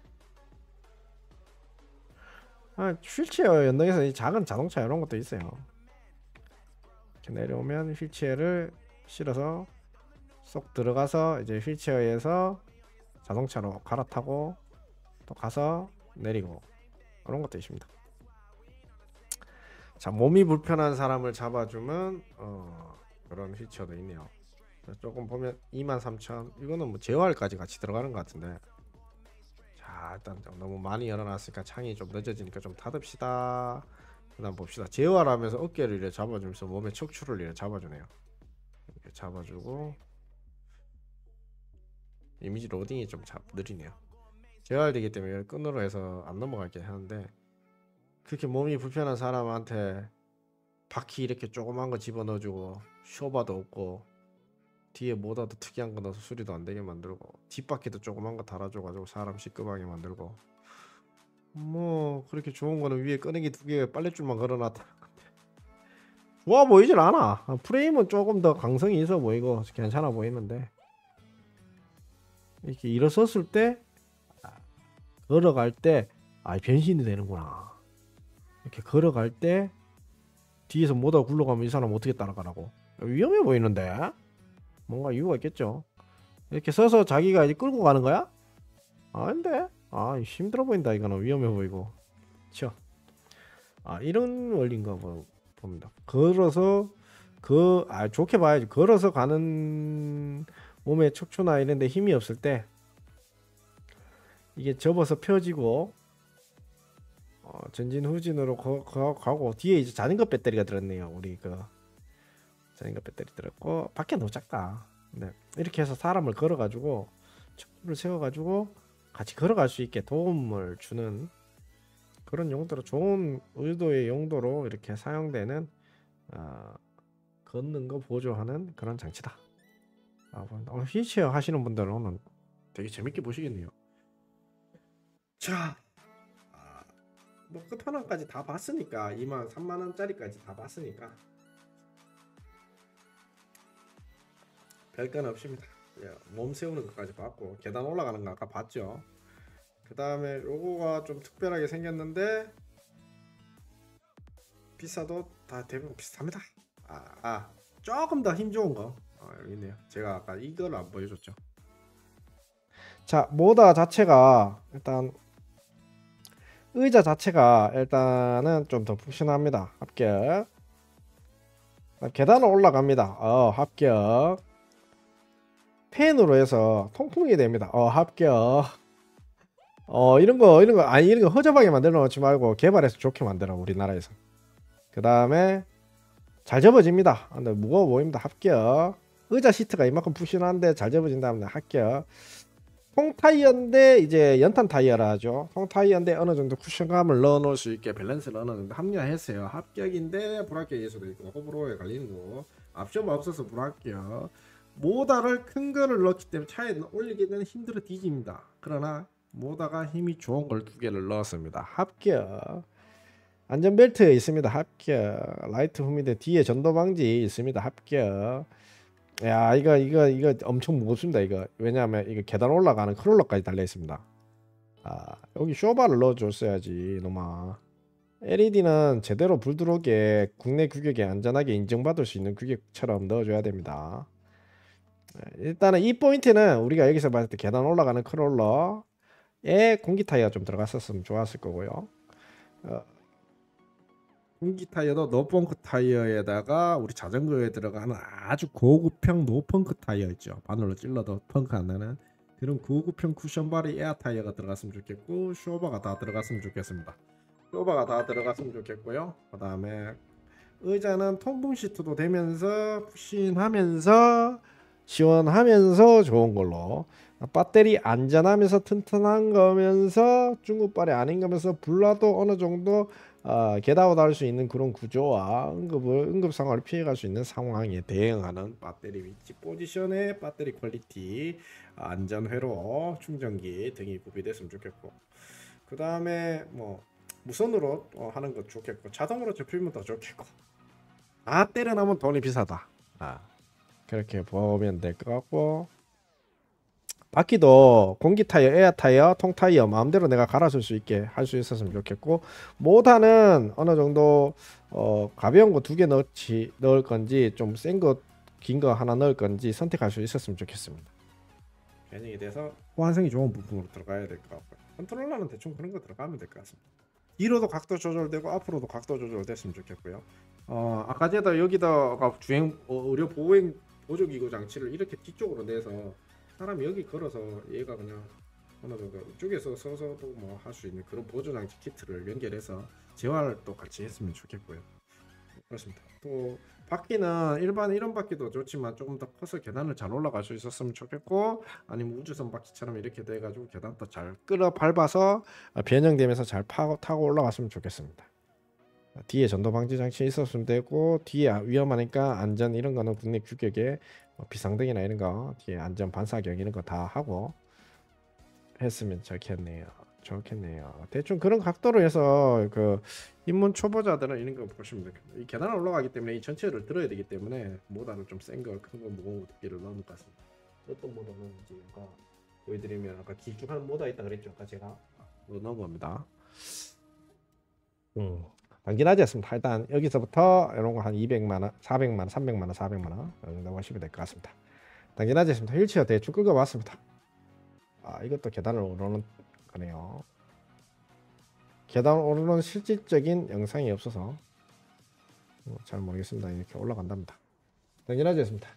휠체어 연동해서 작은 자동차 이런 것도 있어요. 이렇게 내려오면 휠체어를 실어서 쏙 들어가서 이제 휠체어에서 자동차로 갈아타고 또 가서 내리고 그런 것도 있습니다. 자, 몸이 불편한 사람을 잡아주면 그런 휠체어도 있네요. 조금 보면 23,000 이거는 뭐 제어할까지 같이 들어가는 것 같은데. 자, 일단 좀 너무 많이 열어놨으니까 창이 좀 늦어지니까 좀 닫읍시다. 그다음 봅시다. 제어하면서 어깨를 이렇게 잡아주면서 몸의 척추를 이렇게 잡아주네요. 이렇게 잡아주고 이미지 로딩이 좀 느리네요. 제어되기 때문에 끈으로 해서 안 넘어가게 하는데, 그렇게 몸이 불편한 사람한테 바퀴 이렇게 조그만 거 집어넣어주고 쇼바도 없고 뒤에 뭐다도 특이한 거 넣어서 수리도 안 되게 만들고 뒷바퀴도 조그만 거 달아줘가지고 사람 시끄하게 만들고, 뭐 그렇게 좋은 거는 위에 꺼내기 2개 빨랫줄만 걸어놨다. 좋아 보이진 않아. 프레임은 조금 더 강성이 있어 보이고 괜찮아 보이는데, 이렇게 일어섰을 때 걸어갈 때 변신이 되는구나. 이렇게 걸어갈 때 뒤에서 뭐다 굴러가면 이 사람 어떻게 따라가라고. 위험해 보이는데 뭔가 이유가 있겠죠. 이렇게 서서 자기가 이제 끌고 가는 거야? 아닌데? 힘들어 보인다. 이거는 위험해 보이고. 그쵸? 이런 원리인가 봅니다. 걸어서 좋게 봐야지. 걸어서 가는 몸의 척추나 이런 데 힘이 없을 때 이게 접어서 펴지고 전진 후진으로 가고 뒤에 이제 자전거 배터리가 들었네요. 우리 그 자전거 배터리 들었고 밖에 너무 작다. 네. 이렇게 해서 사람을 걸어가지고 척추를 세워가지고 같이 걸어갈 수 있게 도움을 주는 그런 용도로, 좋은 의도의 용도로 이렇게 사용되는 걷는 거 보조하는 그런 장치다. 휠체어 하시는 분들은 오늘 되게 재밌게 보시겠네요. 자, 뭐 끝판왕까지 다 봤으니까 23,000원짜리까지 다 봤으니까 별건 없습니다. 몸 세우는 것까지 봤고 계단 올라가는 거 아까 봤죠. 그 다음에 요거가 좀 특별하게 생겼는데 비싸도 다 대부분 비슷합니다. 조금 더 힘 좋은 거 여기 있네요. 제가 아까 이걸 안 보여줬죠. 자, 모다 자체가 일단 의자 자체가 일단은 좀 더 푹신합니다. 합격. 계단을 올라갑니다. 합격. 펜으로 해서 통풍이 됩니다. 합격. 이런 거 허접하게 만들어 놓지 말고 개발해서 좋게 만들어, 우리나라에서. 그 다음에 잘 접어집니다. 근데 무거워 보입니다. 합격. 의자 시트가 이만큼 푹신한데 잘 접어진다면 합격. 통타이어인데 이제 연탄 타이어라 하죠. 통타이어인데 어느 정도 쿠션감을 넣어 놓을 수 있게 밸런스를 어느 정도 합리화했어요. 합격인데 불합격일 수도 있고 호불호에 갈리는 거. 옵션 없어서 불합격. 모다를 큰 거를 넣기 때문에 차에 올리기는 힘들어 뒤집니다. 그러나 모다가 힘이 좋은 걸 2개를 넣었습니다. 합격. 안전벨트 있습니다. 합격. 라이트 후미드 뒤에 전도 방지 있습니다. 합격. 야, 이거 엄청 무겁습니다. 이거 왜냐하면 이거 계단 올라가는 크롤러까지 달려 있습니다. 여기 쇼바를 넣어줬어야지 놈아. LED는 제대로 불 들어오게 국내 규격에 안전하게 인정받을 수 있는 규격처럼 넣어줘야 됩니다. 일단은 이 포인트는 우리가 여기서 봤을 때 계단 올라가는 크롤러에 공기 타이어가 좀 들어갔었으면 좋았을 거고요. 공기 타이어도 노펑크 타이어에다가 우리 자전거에 들어가는 아주 고급형 노펑크 타이어 있죠. 바늘로 찔러도 펑크 안 나는 그런 고급형 쿠션바리 에어 타이어가 들어갔으면 좋겠고, 쇼바가 다 들어갔으면 좋겠습니다. 쇼바가 다 들어갔으면 좋겠고요. 그 다음에 의자는 통풍 시트도 되면서 푹신하면서 시원하면서 좋은 걸로, 배터리 안전하면서 튼튼한 거면서 중국발이 아닌 거면서 불나도 어느 정도 겟아웃 할 수 있는 그런 구조와 응급 상황을 피해갈 수 있는 상황에 대응하는 배터리 위치 포지션의 배터리 퀄리티, 안전 회로, 충전기 등이 구비됐으면 좋겠고, 그 다음에 뭐 무선으로 하는 것 좋겠고, 자동으로 접히면 더 좋겠고, 때려나면 돈이 비싸다. 그렇게 보면 될 것 같고, 바퀴도 공기 타이어, 에어 타이어, 통 타이어 마음대로 내가 갈아줄 수 있게 할 수 있었으면 좋겠고, 모터는 어느 정도 가벼운 거 2개 넣을 건지 좀 센 거 긴 거 하나 넣을 건지 선택할 수 있었으면 좋겠습니다. 변형이 돼서 호환성이 좋은 부품으로 들어가야 될 것 같고요. 컨트롤러는 대충 그런 거 들어가면 될 것 같습니다. 뒤로도 각도 조절되고 앞으로도 각도 조절됐으면 좋겠고요. 아까 전에도 여기다가 주행 의료 보행 보조기구 장치를 이렇게 뒤쪽으로 내서 사람이 여기 걸어서 얘가 그냥 어느 정도 이쪽에서 서서도 뭐 할 수 있는 그런 보조 장치 키트를 연결해서 재활을 또 같이 했으면 좋겠고요. 그렇습니다. 또 바퀴는 일반 이런 바퀴도 좋지만 조금 더 커서 계단을 잘 올라갈 수 있었으면 좋겠고, 아니면 우주선 바퀴처럼 이렇게 돼가지고 계단도 잘 끌어 밟아서 변형되면서 잘 타고 올라갔으면 좋겠습니다. 뒤에 전도 방지 장치 있었으면 되고, 뒤에 위험하니까 안전 이런 거는 국내 규격에 비상등이나 이런 거 뒤에 안전 반사경 이런 거 다 하고 했으면 좋겠네요. 대충 그런 각도로 해서 그 입문 초보자들은 이런 거 보시면 돼요. 이 계단을 올라가기 때문에 이 전체를 들어야 되기 때문에 모다를 좀 센 거, 큰 거, 무거운 거 두께를 넣은 것 같습니다. 어떤 모다 넣는지 아까 보여드리면 아까 길쭉한 모다 있다 그랬죠. 아까 제가 넣은 겁니다. 당연하지 않습니다. 일단 여기서부터 이런 거 한 200만 원, 400만 원, 300만 원, 400만 원 정도 하시면 될 것 같습니다. 당연하지 않습니다. 휠체어 대충 긁어봤습니다. 이것도 계단을 오르는 거네요. 계단 오르는 실질적인 영상이 없어서 잘 모르겠습니다. 이렇게 올라간답니다. 당연하지 않습니다.